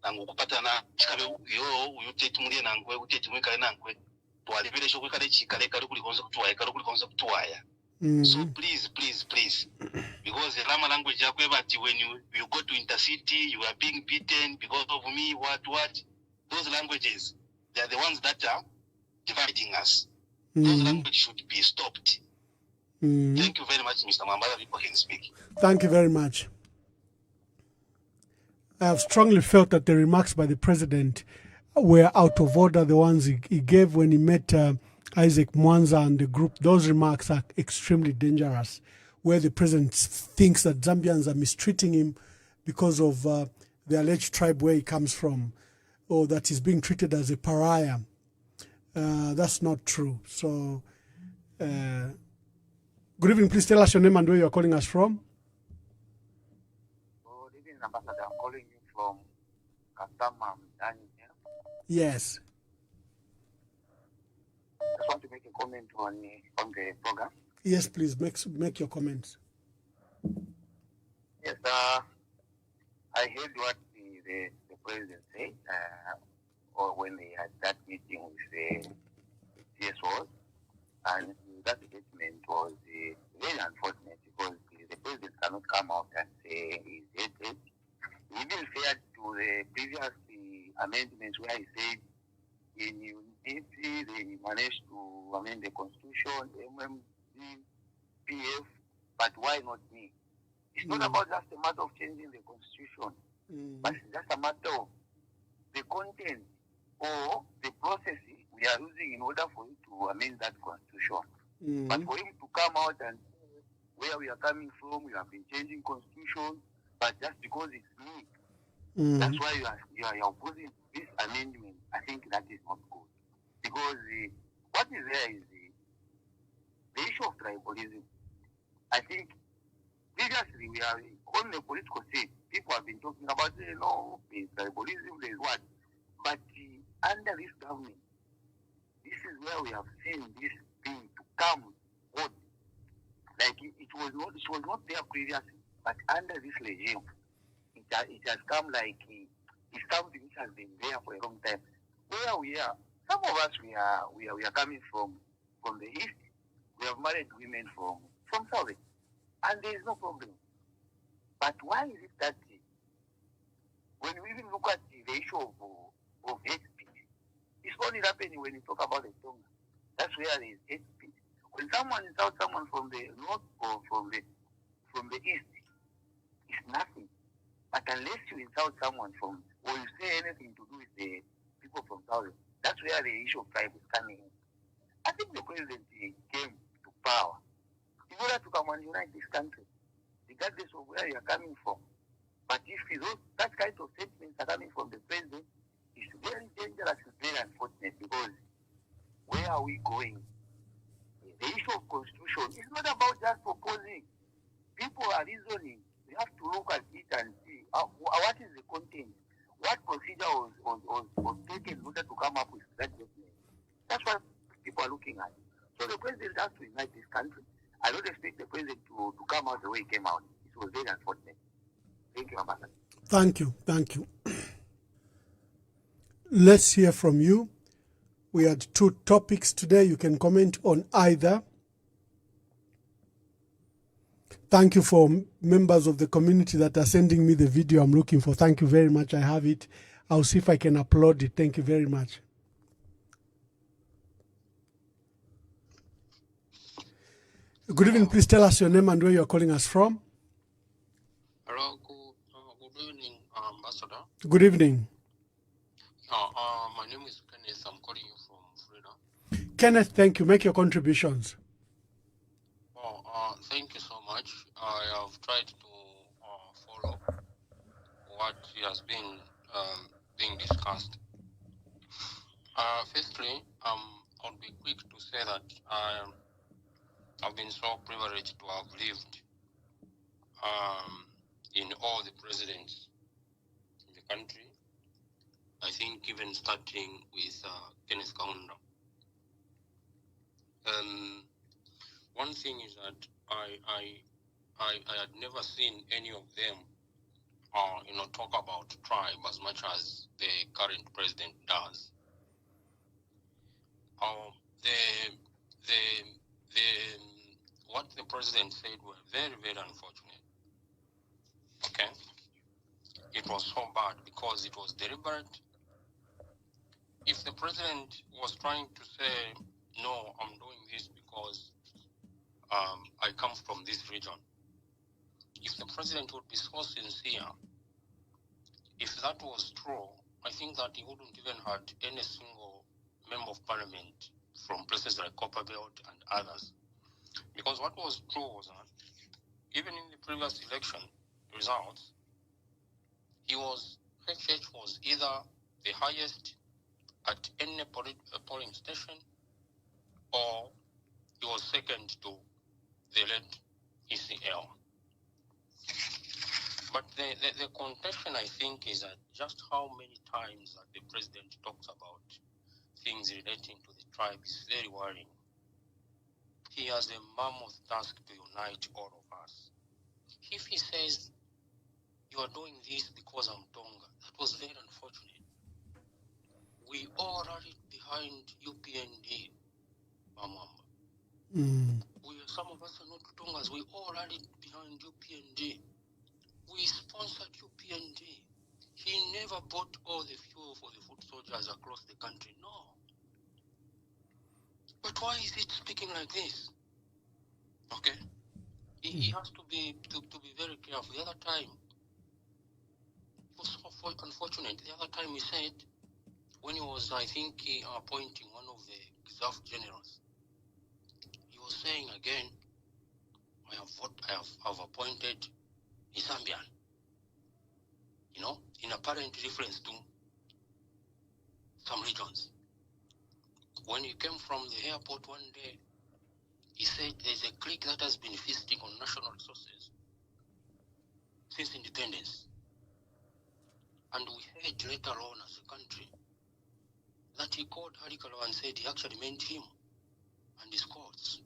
nangu kupatana chikabe yo uyuteti mulie nangwe uteti mwikale nangwe twalibele shoko kale chikale kali kulikonza kutuwaya. So please, because the Lama language when you go to intercity, you are being beaten because of me, what, those languages, they are the ones that are dividing us. Those languages should be stopped. Thank you very much, Mr. Mambala. People can speak. Thank you very much. I have strongly felt that the remarks by the president were out of order, the ones he gave when he met Isaac Mwanza and the group. Those remarks are extremely dangerous, where the president thinks that Zambians are mistreating him because of the alleged tribe where he comes from, or that he's being treated as a pariah. That's not true. So, good evening. Please tell us your name and where you're calling us from. Good evening, Ambassador. I'm calling you from Kasama. Yes. I just want to make a comment on the program. Yes, please, make your comments. Yes, I heard what the president said or when they had that meeting with the CSOs, and that statement was very unfortunate because the president cannot come out and say he's hated. He even referred to the previous amendments where he said in unity they managed to amend the constitution, MMD, PF, but why not me? It's not about just a matter of changing the constitution, but it's just a matter of the content or the process we are using in order for you to amend that constitution. But for him to come out and say where we are coming from, we have been changing constitution, but just because it's me, that's why you are opposing this amendment. I think that is not good. Because what is there is the issue of tribalism. I think previously we are on the political stage. People have been talking about, there's tribalism, there's what. But under this government, this is where we have seen this thing to come out. Like it was not there previously, but under this regime, it has come like it's something which has been there for a long time. Where we are, some of us we are coming from the east. We have married women from south, and there is no problem. But why is it that when we even look at the issue of hate speech, it's only happening when you talk about the Tonga. That's where there is hate speech. When someone insults someone from the north or from the east, it's nothing. But unless you insult someone from, or you say anything to do with the people from south, that's where the issue of tribe is coming in. I think the president came to power in order to come and unite this country, regardless of where you are coming from. But if that kind of statements are coming from the president, it's very dangerous and very unfortunate, because where are we going? The issue of constitution is not about just proposing. People are reasoning. We have to look at it and see what is the content, what procedure was taken in order to come up with that document. That's what people are looking at. So the president has to unite this country. I don't expect the president to come out the way he came out. It was very unfortunate. Thank you, Ambassador. Thank you. Let's hear from you. We had two topics today. You can comment on either. Thank you for members of the community that are sending me the video I'm looking for. Thank you very much. I have it. I'll see if I can upload it. Thank you very much. Good evening. Please tell us your name and where you're calling us from. Hello. Good evening, Ambassador. Good evening. My name is Kenneth. I'm calling you from Florida. Kenneth, thank you. Make your contributions. Thank you so much. I have tried to follow what has been being discussed. Firstly, I'll be quick to say that I've been so privileged to have lived in all the presidents in the country. I think even starting with Kenneth Kaunda. One thing is that I had never seen any of them talk about tribe as much as the current president does. What the president said were very, very unfortunate. Okay? It was so bad because it was deliberate. If the president was trying to say, no, I'm doing this because I come from this region, if the president would be so sincere, if that was true, I think that he wouldn't even have any single member of parliament from places like Copperbelt and others. Because what was true was that even in the previous election results, HH was either the highest at any polling station or he was second to the late ECL. But the contention, I think, is that just how many times that the president talks about things relating to the tribe is very worrying. He has a mammoth task to unite all of us. If he says, you are doing this because I'm Tonga, that was very unfortunate. We all rallied behind UPND, Mamamba. Some of us are not Tongas, we all rallied behind UPND. We sponsored UPND. He never bought all the fuel for the foot soldiers across the country. No. But why is it speaking like this? Okay? He has to be very careful. The other time, it was so unfortunate. The other time he said, when he was, I think, appointing one of the reserve generals, he was saying again, I have appointed a Zambian, in apparent reference to some regions. When he came from the airport one day, he said there's a clique that has been feasting on national resources since independence. And we heard later on as a country that he called Harikalo and said he actually meant him and his courts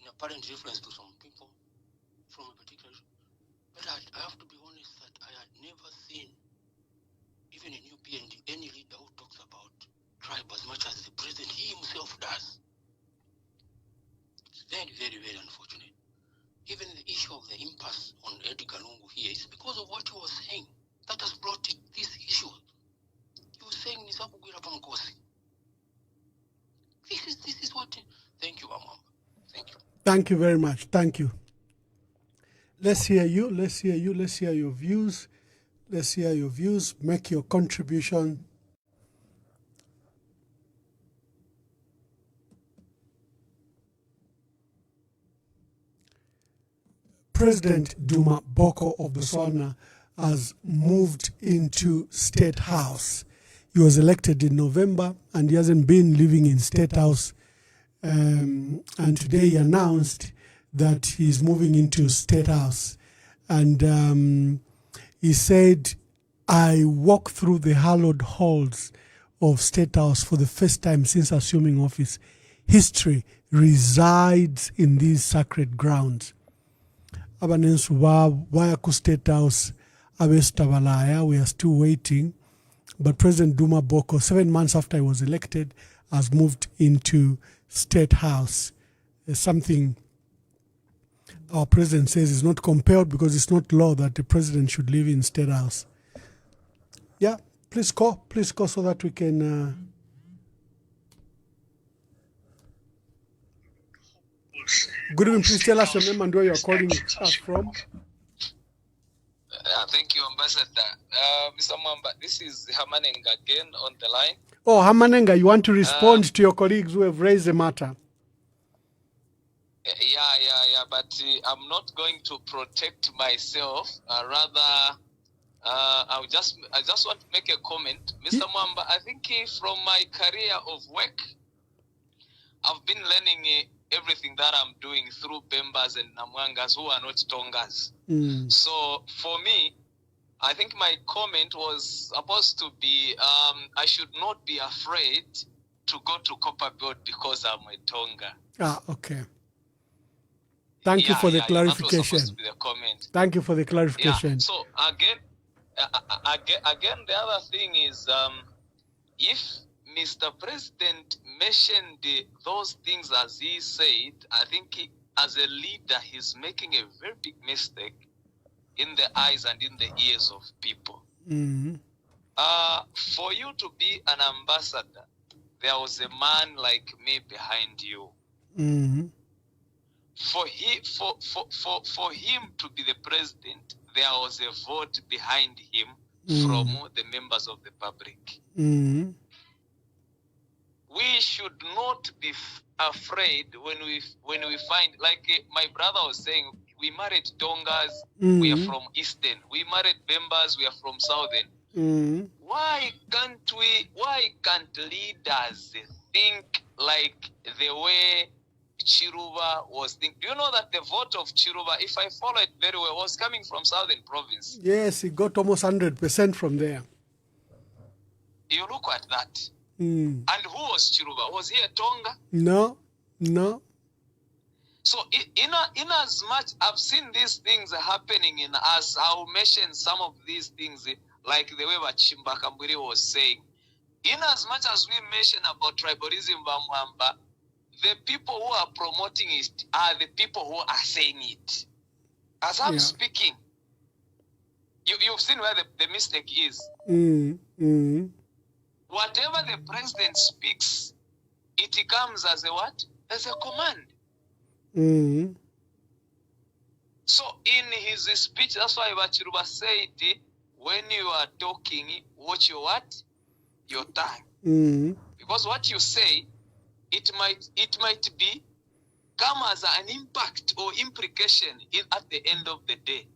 in apparent reference to some people from a particular. But I have to be honest that I had never seen, even in UPND, any leader who talks about tribe as much as the president he himself does. It's very, very, very unfortunate. Even the issue of the impasse on Edgar Lungu here is because of what he was saying that has brought this issue. He was saying Nisabugwira Pankosi. This is what. Thank you, Amam. Thank you. Thank you very much. Thank you. Let's hear you. Let's hear you. Let's hear your views. Let's hear your views. Make your contribution. President Duma Boko of Botswana has moved into State House. He was elected in November and he hasn't been living in State House. And today he announced that he's moving into State House. And he said, I walk through the hallowed halls of State House for the first time since assuming office. History resides in these sacred grounds. Abanensu waya ku State House abesitabalaya, we are still waiting. But President Duma Boko, 7 months after he was elected, has moved into State House. Something Our president says it's not compelled because it's not law that the president should live in State House. Yeah, please call so that we can... Good evening, please tell us your name and where you are calling us from. Thank you, Ambassador. Mr. Mwamba, this is Hamanenga again on the line. Oh, Hamanenga, you want to respond to your colleagues who have raised the matter? Yeah, but I'm not going to protect myself. Rather, I just want to make a comment. Mr. Mwamba, I think from my career of work, I've been learning everything that I'm doing through Bembas and Namwangas who are not Tongas. So for me, I think my comment was supposed to be, I should not be afraid to go to Copper Belt because I'm a Tonga. Okay. Thank you for the clarification. That was supposed to be the comment. Thank you for the clarification. Yeah. So again, the other thing is, if Mr. President mentioned those things as he said, I think as a leader, he's making a very big mistake in the eyes and in the ears of people. For you to be an ambassador, there was a man like me behind you. For him to be the president, there was a vote behind him from the members of the public. We should not be afraid when we find, like my brother was saying, we married Tongas, we are from Eastern. We married Bembas, we are from Southern. Why can't leaders think like the way Chiruba was thinking? Do you know that the vote of Chiruba, if I follow it very well, was coming from Southern Province? Yes, he got almost 100% from there. You look at that. And who was Chiruba? Was he a Tonga? No. So in as much I've seen these things happening in us, I'll mention some of these things like the way Wachimba Kamburi was saying. In as much as we mention about tribalism, Bamwamba, the people who are promoting it are the people who are saying it. As I'm speaking, you've seen where the mistake is. Whatever the president speaks, it comes as a what? As a command. So in his speech, that's why Bachiruba said, when you are talking, watch your what? Your tongue. Because what you say, it might be come as an impact or implication at the end of the day.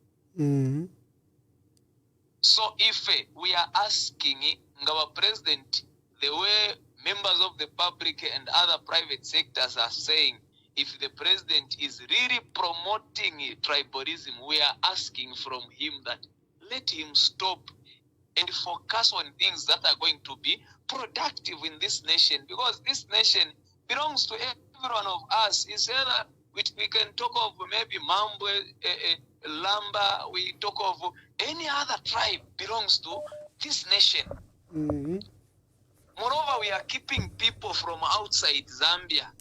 So if we are asking our president, the way members of the public and other private sectors are saying, if the president is really promoting tribalism, we are asking from him that let him stop and focus on things that are going to be productive in this nation, because this nation belongs to every one of us. Is either we can talk of maybe Mambwe, Lamba, we talk of any other tribe belongs to this nation. Moreover, we are keeping people from outside Zambia.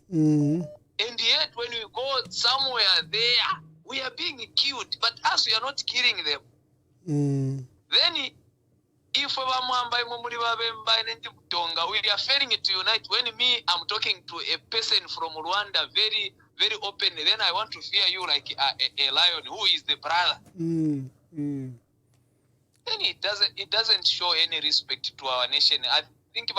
And yet, when we go somewhere there, we are being killed. But us, we are not killing them. Then, if we are failing to unite, when me, I'm talking to a person from Rwanda very, very openly, then I want to fear you like a lion who is the brother. Then it doesn't show any respect to our nation. I think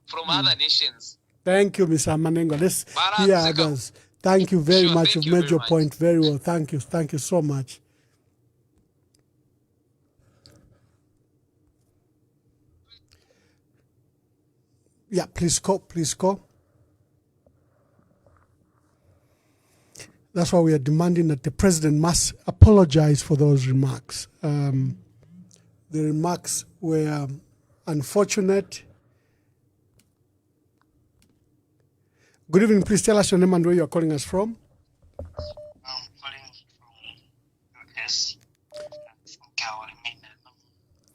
from other nations. Thank you, Mr. Manengo. Let's hear others. Thank you very much. You've made your point very well. Thank you. Thank you so much. Yeah, please call. Please call. That's why we are demanding that the president must apologize for those remarks. The remarks were unfortunate. Good evening. Please tell us your name and where you are calling us from. I'm calling from US.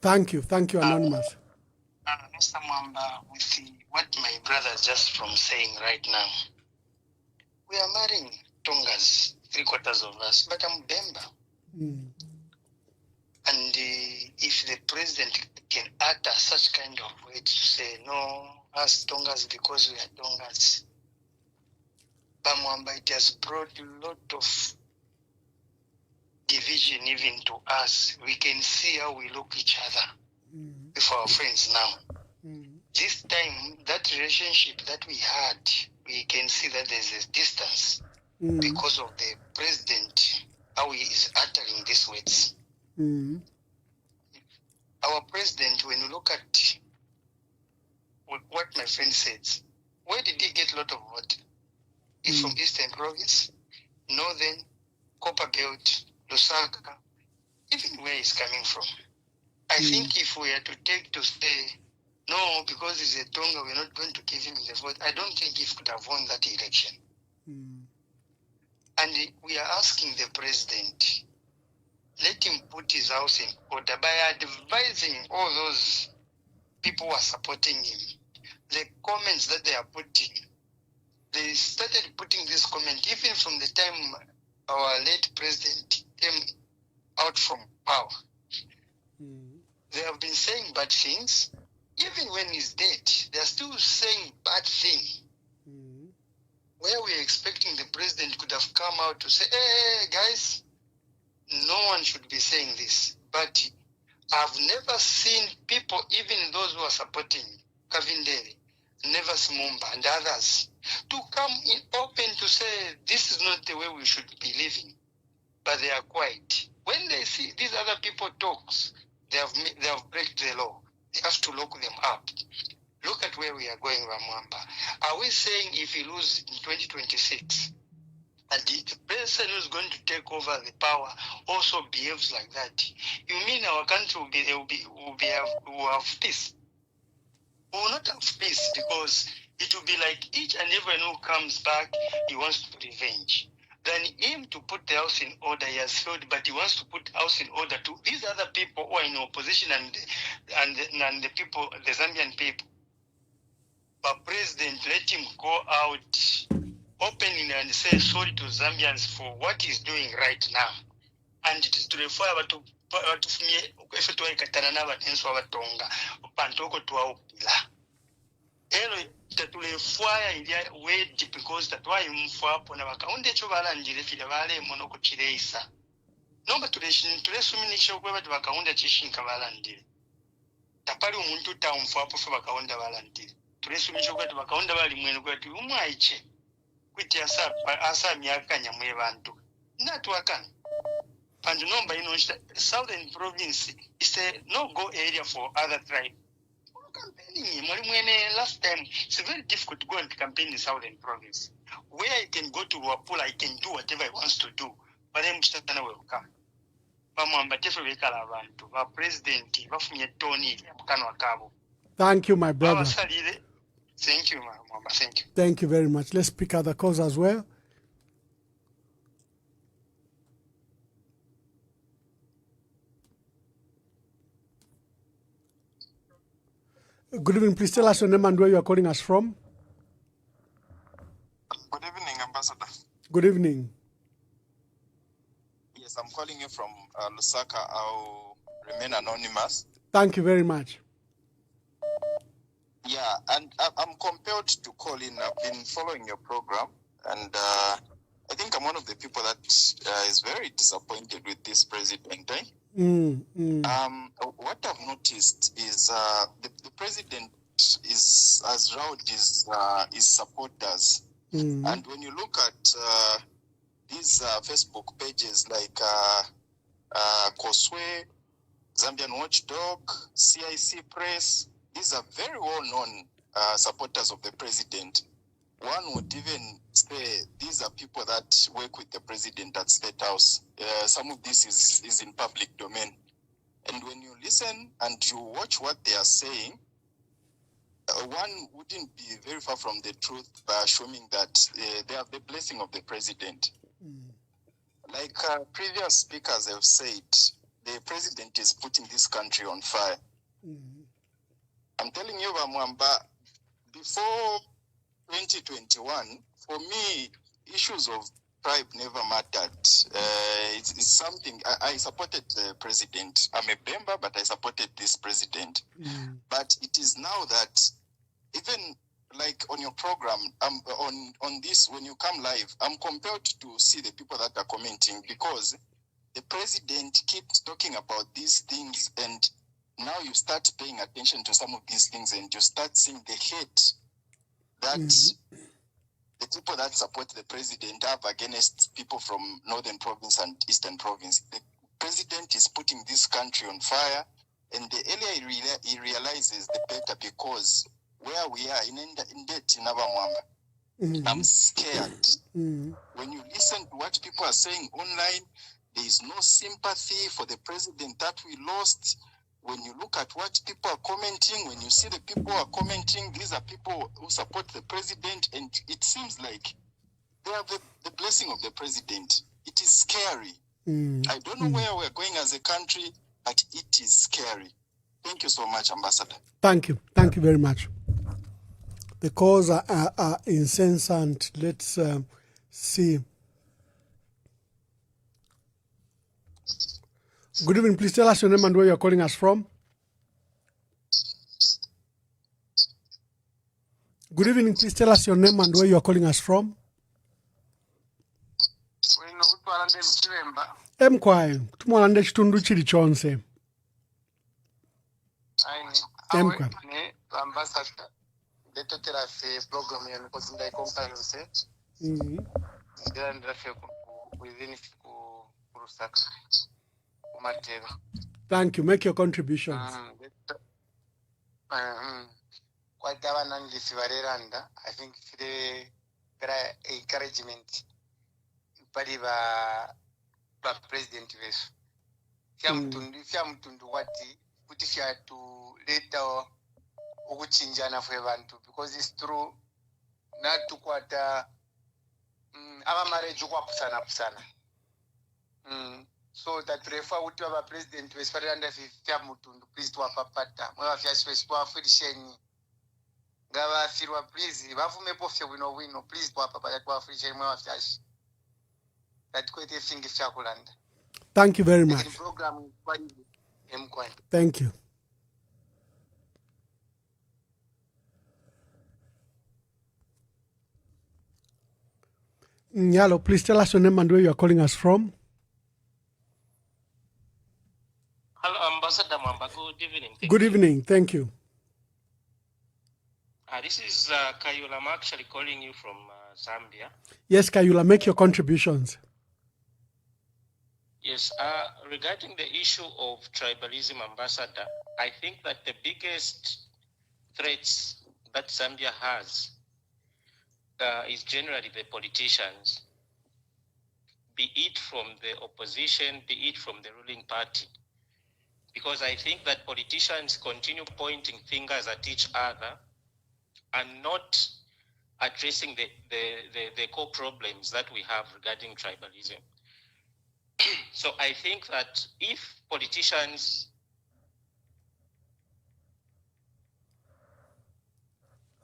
Thank you. Thank you, Anonymous. Mr. Mwamba, with what my brother just from saying right now, we are marrying Tongas 3/4 of us, but I'm Bemba. And if the president can utter such kind of way to say, no, us Tongas because we are Tongas, Bamwamba, it has brought a lot of division even to us. We can see how we look each other with our friends now. This time, that relationship that we had, we can see that there's a distance because of the president, how he is uttering these words. Our president, when you look at what my friend said, where did he get a lot of vote? He's from Eastern Province, Northern, Copper Belt, Lusaka, even where he's coming from. I think if we are to take to say, no, because he's a Tonga, we're not going to give him the vote, I don't think he could have won that election. And we are asking the president, let him put his house in order by advising all those people who are supporting him. The comments that they are putting, they started putting this comment even from the time our late president came out from power. They have been saying bad things. Even when he's dead, they are still saying bad things. Where we are expecting the president could have come out to say, hey, guys, no one should be saying this. But I've never seen people, even those who are supporting Kavinderi, Nevers Mumba and others, to come in open to say this is not the way we should be living. But they are quiet. When they see these other people talks, they have break the law. They have to lock them up. Look at where we are going, Ramwamba. Are we saying if he loses in 2026, and the person who's going to take over the power also behaves like that? You mean our country will have peace? We will not have peace because it will be like each and everyone who comes back, he wants to revenge. Then him to put the house in order, he has failed, but he wants to put house in order to these other people who are in opposition and the people, the Zambian people. But president, let him go out openly and say sorry to Zambians for what he's doing right now. And to refer to tetulefwaya ilya wedi because tatwayi mfwapo na bakaunde ekyo balandire fire balemo n'okukireesa nomba tulesuminisha okwe bati bakaunda kishinka balandire tapali omuntu tamfwapo fe bakaunda balandire tulesuminisha okwe bati bakaunda bali mwene kwati umwaiche kwiti asa myaka nyamwe bantu natwakana and nomba southern province is a no-go area for other tribes. Campaigning last time, it's very difficult to go and campaign in southern province. Where I can go to Wapula, I can do whatever I want to do. But then Mr. will come. Thank you, my brother. Thank you, Mama. Thank you. Thank you very much. Let's pick other calls as well. Good evening. Please tell us your name and where you are calling us from. Good evening, Ambassador. Good evening. Yes, I'm calling you from Lusaka. I'll remain anonymous. Thank you very much. Yeah, and I'm compelled to call in. I've been following your program, and I think I'm one of the people that is very disappointed with this president. What I've noticed is the president has routed his supporters, and when you look at these Facebook pages like Koswe, Zambian Watchdog, CIC Press, these are very well-known supporters of the president. One would even say these are people that work with the president at State House. Some of this is in public domain. And when you listen and you watch what they are saying, one wouldn't be very far from the truth by assuming that they have the blessing of the president. Like previous speakers have said, the president is putting this country on fire. I'm telling you, Mwamba, before 2021, for me, issues of tribe never mattered. It's something I supported the president. I'm a Bemba, but I supported this president. But it is now that even like on your program, on this, when you come live, I'm compelled to see the people that are commenting because the president keeps talking about these things, and now you start paying attention to some of these things, and you start seeing the hate that the people that support the president have against people from Northern Province and Eastern Province. The president is putting this country on fire, and the earlier he realizes, the better, because where we are in debt in Abamwamba, I'm scared. When you listen to what people are saying online, there is no sympathy for the president that we lost. When you look at what people are commenting, when you see the people who are commenting, these are people who support the president, and it seems like they have the blessing of the president. It is scary. I don't know where we're going as a country, but it is scary. Thank you so much, Ambassador. Thank you. Thank you very much. The calls are incessant. Let's see. Good evening. Please tell us your name and where you're calling us from. Good evening. Please tell us your name and where you're calling us from. Emkwai, tumwalande chitundu chili chonse. Emkwai. Ambassador, deto terafe program ya nikozinda ikompanse. Ndira ndafe within kurusaka. Thank you. Make your contributions. I think the encouragement by President Vesu. Fiamtundu wati kutifia to later ukuchinjana for abantu because it's true not to kwata ama marriage kwa pusana. So that refer would have a president who is very under Fiamutundu, please to a papata. Well, if you are for the shiny Gava Firwa, please, if I may both you know, please to a papa that was free shame of Yash. That quite a thing is Chakuland. Thank you very much. Program, thank you. Hello, please tell us your name and where you are calling us from. Hello, Ambassador Mwamba. Good evening. Good evening. Thank you. This is Kayula. I'm actually calling you from Zambia. Yes, Kayula, make your contributions. Yes, regarding the issue of tribalism, Ambassador, I think that the biggest threats that Zambia has is generally the politicians, be it from the opposition, be it from the ruling party. Because I think that politicians continue pointing fingers at each other and not addressing the core problems that we have regarding tribalism. So I think that if politicians...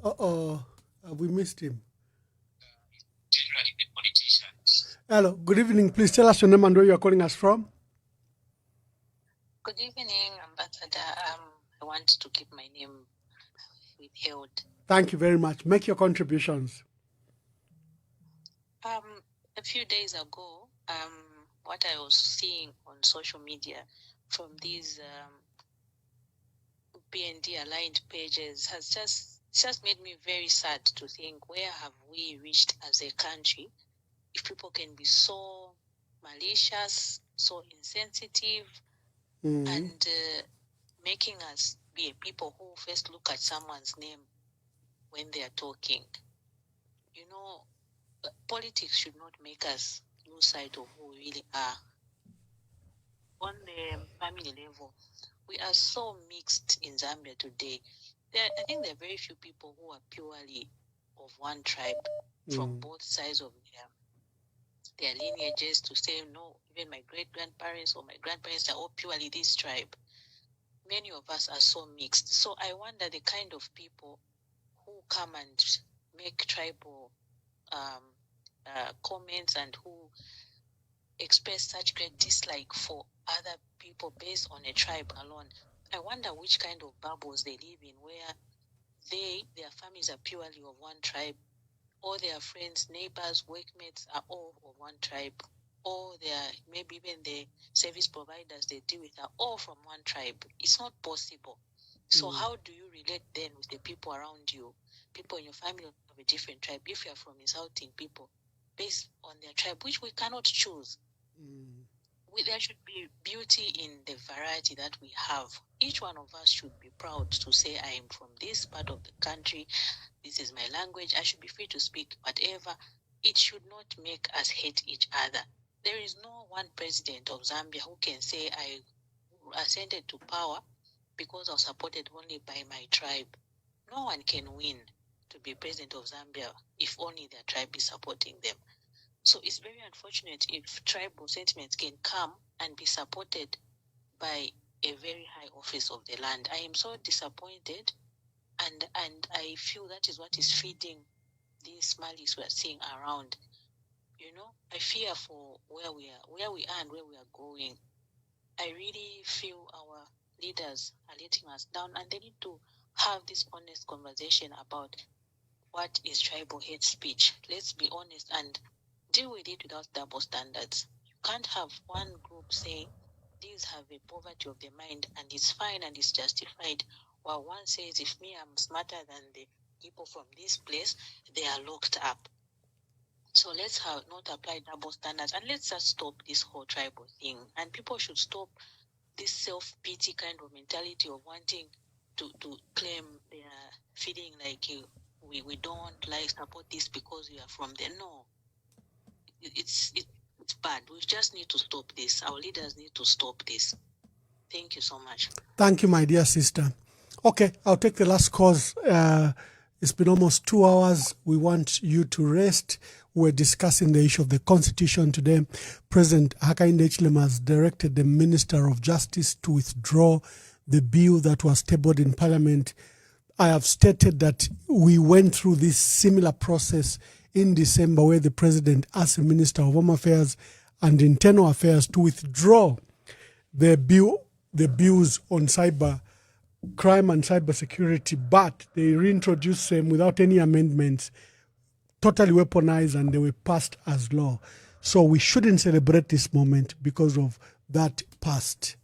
We missed him. Generally the politicians. Hello, good evening. Please tell us your name and where you are calling us from. Good evening, Ambassador. I want to keep my name withheld. Thank you very much. Make your contributions. A few days ago, what I was seeing on social media from these PND aligned pages has just made me very sad to think, where have we reached as a country if people can be so malicious, so insensitive, and making us be a people who first look at someone's name when they are talking. You know, politics should not make us lose sight of who we really are. On the family level, we are so mixed in Zambia today. I think there are very few people who are purely of one tribe from both sides of their lineages to say, no, even my great-grandparents or my grandparents are all purely this tribe. Many of us are so mixed. So I wonder the kind of people who come and make tribal comments and who express such great dislike for other people based on a tribe alone. I wonder which kind of bubbles they live in, where their families are purely of one tribe, all their friends, neighbors, workmates are all of one tribe, or maybe even the service providers they deal with are all from one tribe. It's not possible. So how do you relate then with the people around you, people in your family of a different tribe, if you are from insulting people based on their tribe, which we cannot choose? There should be beauty in the variety that we have. Each one of us should be proud to say, I am from this part of the country, this is my language, I should be free to speak whatever. It should not make us hate each other. There is no one president of Zambia who can say, I ascended to power because I was supported only by my tribe. No one can win to be president of Zambia if only their tribe is supporting them. So it's very unfortunate if tribal sentiments can come and be supported by a very high office of the land. I am so disappointed, and I feel that is what is feeding these malice we are seeing around. I fear for where we are and where we are going. I really feel our leaders are letting us down, and they need to have this honest conversation about what is tribal hate speech. Let's be honest and deal with it without double standards. You can't have one group saying these have a poverty of the mind and it's fine and it's justified, while one says if me I'm smarter than the people from this place, they are locked up. So let's not apply double standards, and let's just stop this whole tribal thing. And people should stop this self-pity kind of mentality of wanting to claim they are feeling like we don't support this because we are from there. No, it's bad. We just need to stop this. Our leaders need to stop this. Thank you so much. Thank you, my dear sister. Okay, I'll take the last cause. It's been almost 2 hours. We want you to rest. We're discussing the issue of the Constitution today. President Hakainde Hichilema has directed the Minister of Justice to withdraw the bill that was tabled in Parliament. I have stated that we went through this similar process in December, where the President asked the Minister of Home Affairs and Internal Affairs to withdraw the bills on cyber crime and cyber security, but they reintroduced them without any amendments, totally weaponized, and they were passed as law. So we shouldn't celebrate this moment because of that past.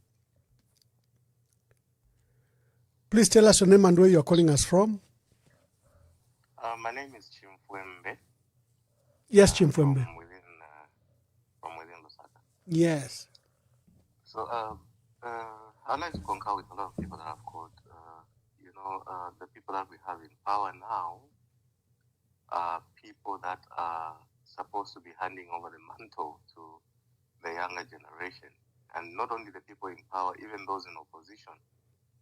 Please tell us your name and where you're calling us from. My name is Chimfwembe. Yes, Chimfwembe. From within Lusaka. Yes. So I'd like to concur with a lot of people that have called. The people that we have in power now are people that are supposed to be handing over the mantle to the younger generation. And not only the people in power, even those in opposition.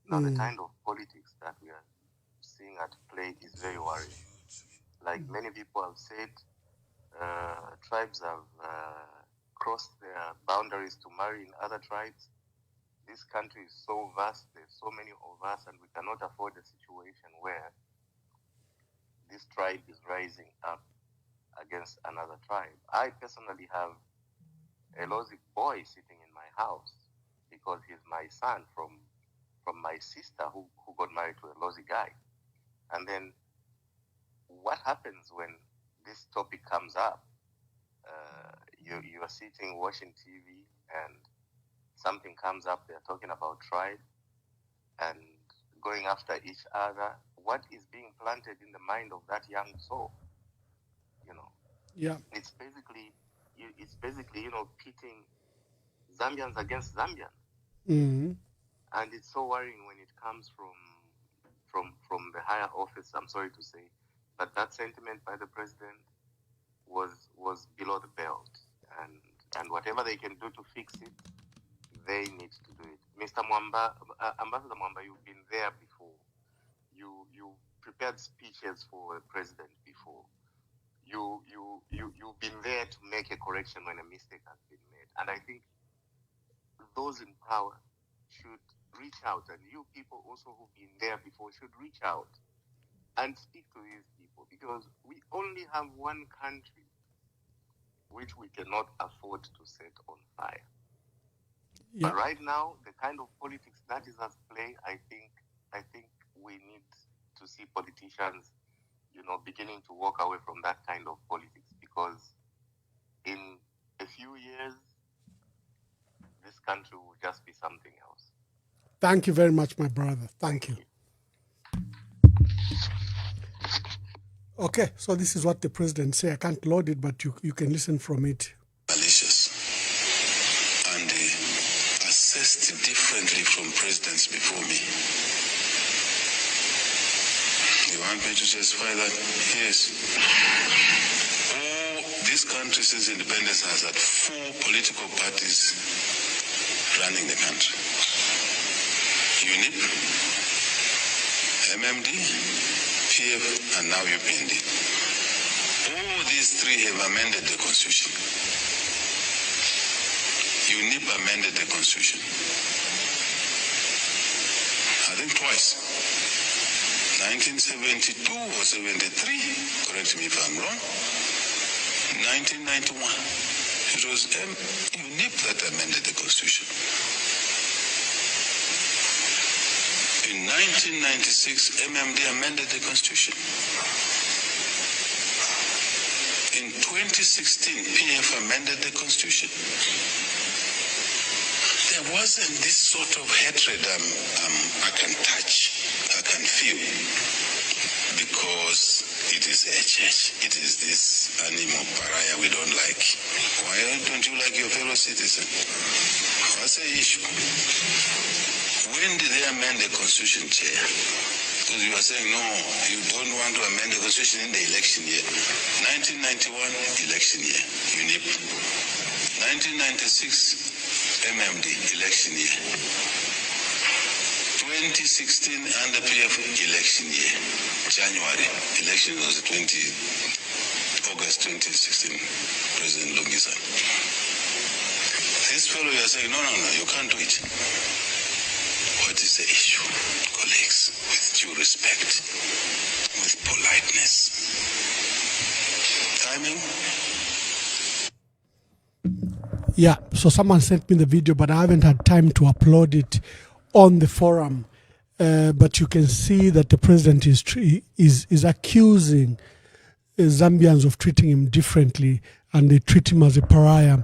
Now, the kind of politics that we are seeing at play is very worrying. Like many people have said, tribes have crossed their boundaries to marry in other tribes. This country is so vast, there's so many of us, and we cannot afford a situation where this tribe is rising up against another tribe. I personally have a Lozi boy sitting in my house because he's my son from my sister who got married to a Lozi guy. And then what happens when this topic comes up? You are sitting watching TV and something comes up, they're talking about tribe and going after each other. What is being planted in the mind of that young soul? Yeah. It's basically, pitting Zambians against Zambians. Mm-hmm. And it's so worrying when it comes from the higher office, I'm sorry to say. But that sentiment by the president was below the belt. And whatever they can do to fix it, they need to do it. Mr. Mwamba, Ambassador Mwamba, you've been there before. You prepared speeches for the president before. You've been there to make a correction when a mistake has been made. And I think those in power should reach out, and you people also who've been there before should reach out and speak to these people, because we only have one country. which we cannot afford to set on fire. Yeah. But right now, the kind of politics that is at play, I think we need to see politicians, beginning to walk away from that kind of politics, because in a few years, this country will just be something else. Thank you very much, my brother. Thank you. Okay, so this is what the president said. I can't load it, but you can listen from it. Malicious and assessed differently from presidents before me. You want me to justify that? Yes. This country since independence has had 4 political parties running the country. UNIP, MMD, PF, and now UPND. All these 3 have amended the constitution. UNIP amended the constitution, I think twice. 1972 or 73, correct me if I'm wrong. 1991, it was UNIP that amended the constitution. In 1996, MMD amended the constitution. In 2016, PF amended the constitution. There wasn't this sort of hatred I can touch, I can feel, because it is HH, it is this animal pariah we don't like. Why don't you like your fellow citizen? What's the issue? When did they amend the constitution, Chair? Because you are saying, no, you don't want to amend the constitution in the election year. 1991, election year, UNIP. 1996, MMD, election year. 2016, under PF, election year. January, election was August 2016, President Lungisan. This fellow, you are saying, no, you can't do it. What is the issue, colleagues? With due respect, with politeness. Timing? Yeah, so someone sent me the video, but I haven't had time to upload it on the forum. But you can see that the president is accusing Zambians of treating him differently, and they treat him as a pariah.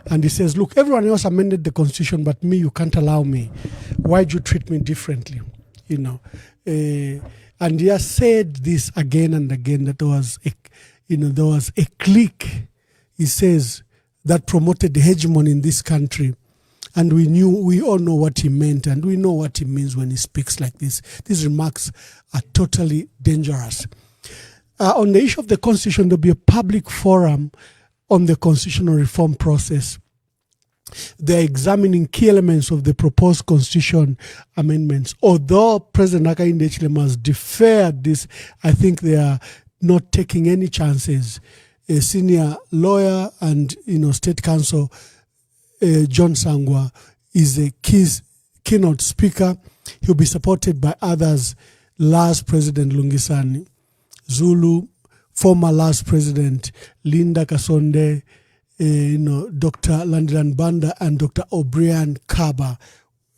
And he says, look, everyone else amended the constitution, but me, you can't allow me. Why'd you treat me differently? And he has said this again and again, that there was a clique, he says, that promoted the hegemony in this country. And we all know what he meant, and we know what he means when he speaks like this. These remarks are totally dangerous. On the issue of the constitution, there'll be a public forum on the constitutional reform process. They're examining key elements of the proposed constitution amendments. Although President Hakainde Hichilema has deferred this, I think they are not taking any chances. A senior lawyer and state counsel John Sangwa is a keynote speaker. He'll be supported by others: last President Lungisani Zulu, former last President Linda Kasonde, Dr. Landiran Banda, and Dr. O'Brien Kaba.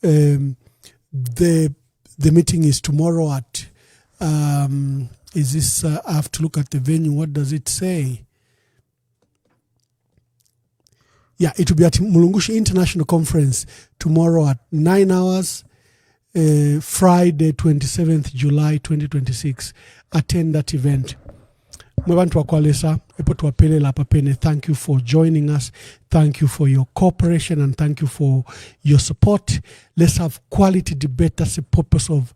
The meeting is tomorrow at. I have to look at the venue. What does it say? Yeah, it will be at Mulungushi International Conference tomorrow at 9 hours, Friday, 27th July 2026. Attend that event. Thank you for joining us. Thank you for your cooperation, and thank you for your support. Let's have quality debate. That's the purpose of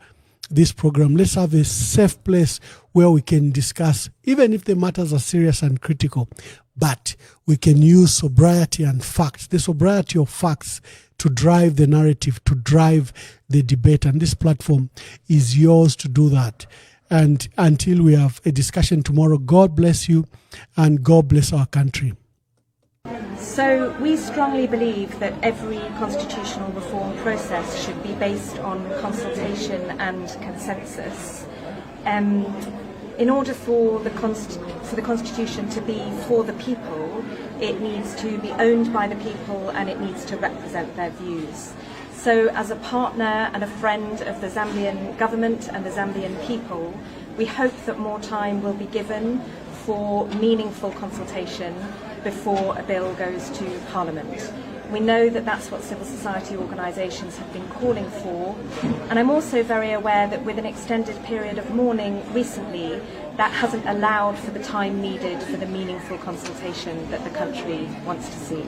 this program. Let's have a safe place where we can discuss, even if the matters are serious and critical, but we can use sobriety and facts, the sobriety of facts, to drive the narrative, to drive the debate. And this platform is yours to do that. And until we have a discussion tomorrow, God bless you and God bless our country. So we strongly believe that every constitutional reform process should be based on consultation and consensus. In order for the Constitution to be for the people, it needs to be owned by the people, and it needs to represent their views. So as a partner and a friend of the Zambian government and the Zambian people, we hope that more time will be given for meaningful consultation before a bill goes to Parliament. We know that that's what civil society organisations have been calling for, and I'm also very aware that with an extended period of mourning recently, that hasn't allowed for the time needed for the meaningful consultation that the country wants to see.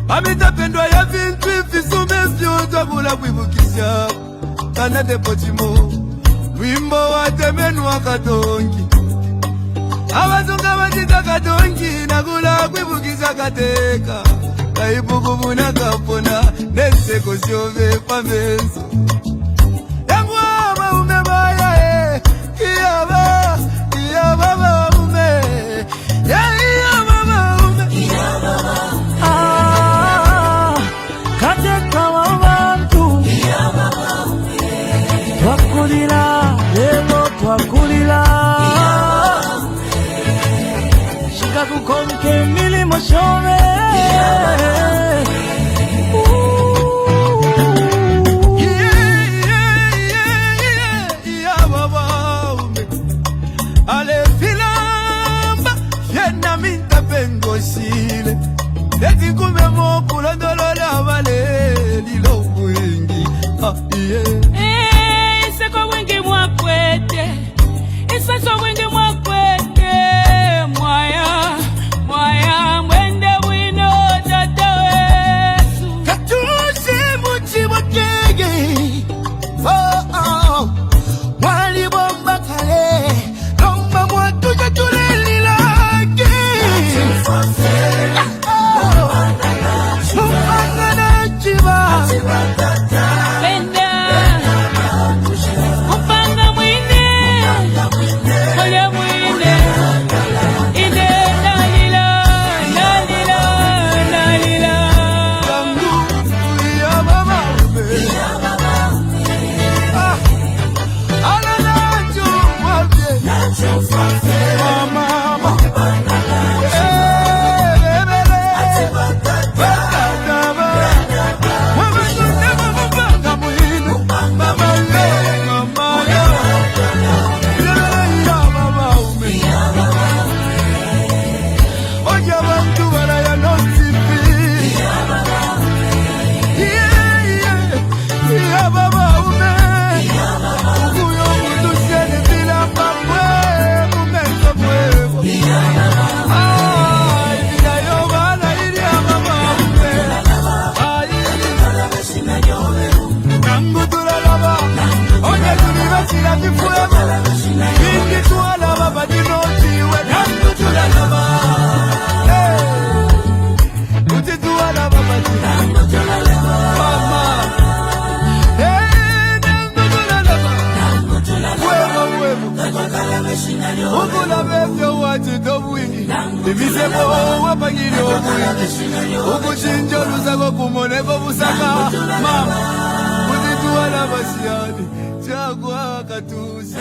Amitapendwa ya vintu ifisume vyoto kula kwibukisha Kanate pochimo Wimbo watemenu wakatongi Abazunga wajita katongi Nakula kwibukisha kateka Kaibuku muna kapona Neseko siove kwa menso Yangu ama umebaya Iyaba maume Iyaba maume Kateka wabantu Twakulila lelo twakulila Shika kukonke milimo shove Ale filamba Yena minta pengo sile Leti kume moku la dolola vale Lilo wingi Iseko wingi mwakwete Iseko wingi mwakwete Mwaya mwende wino tata wesu Katusi muchi wakege Wali bomba kale Lomba mwatu jatuleli lake Upanga chiba Penda Upanga mwine Oya mwine Ide nalila Kangu ya mama Ala nacho mwabye Mama Ukula bebyo wachito bwingi Ibisebo wapangiri obwingi Ukuchinjo lusako kumoneko busaka Mama Kutituwa na basiyani Chagwa katuse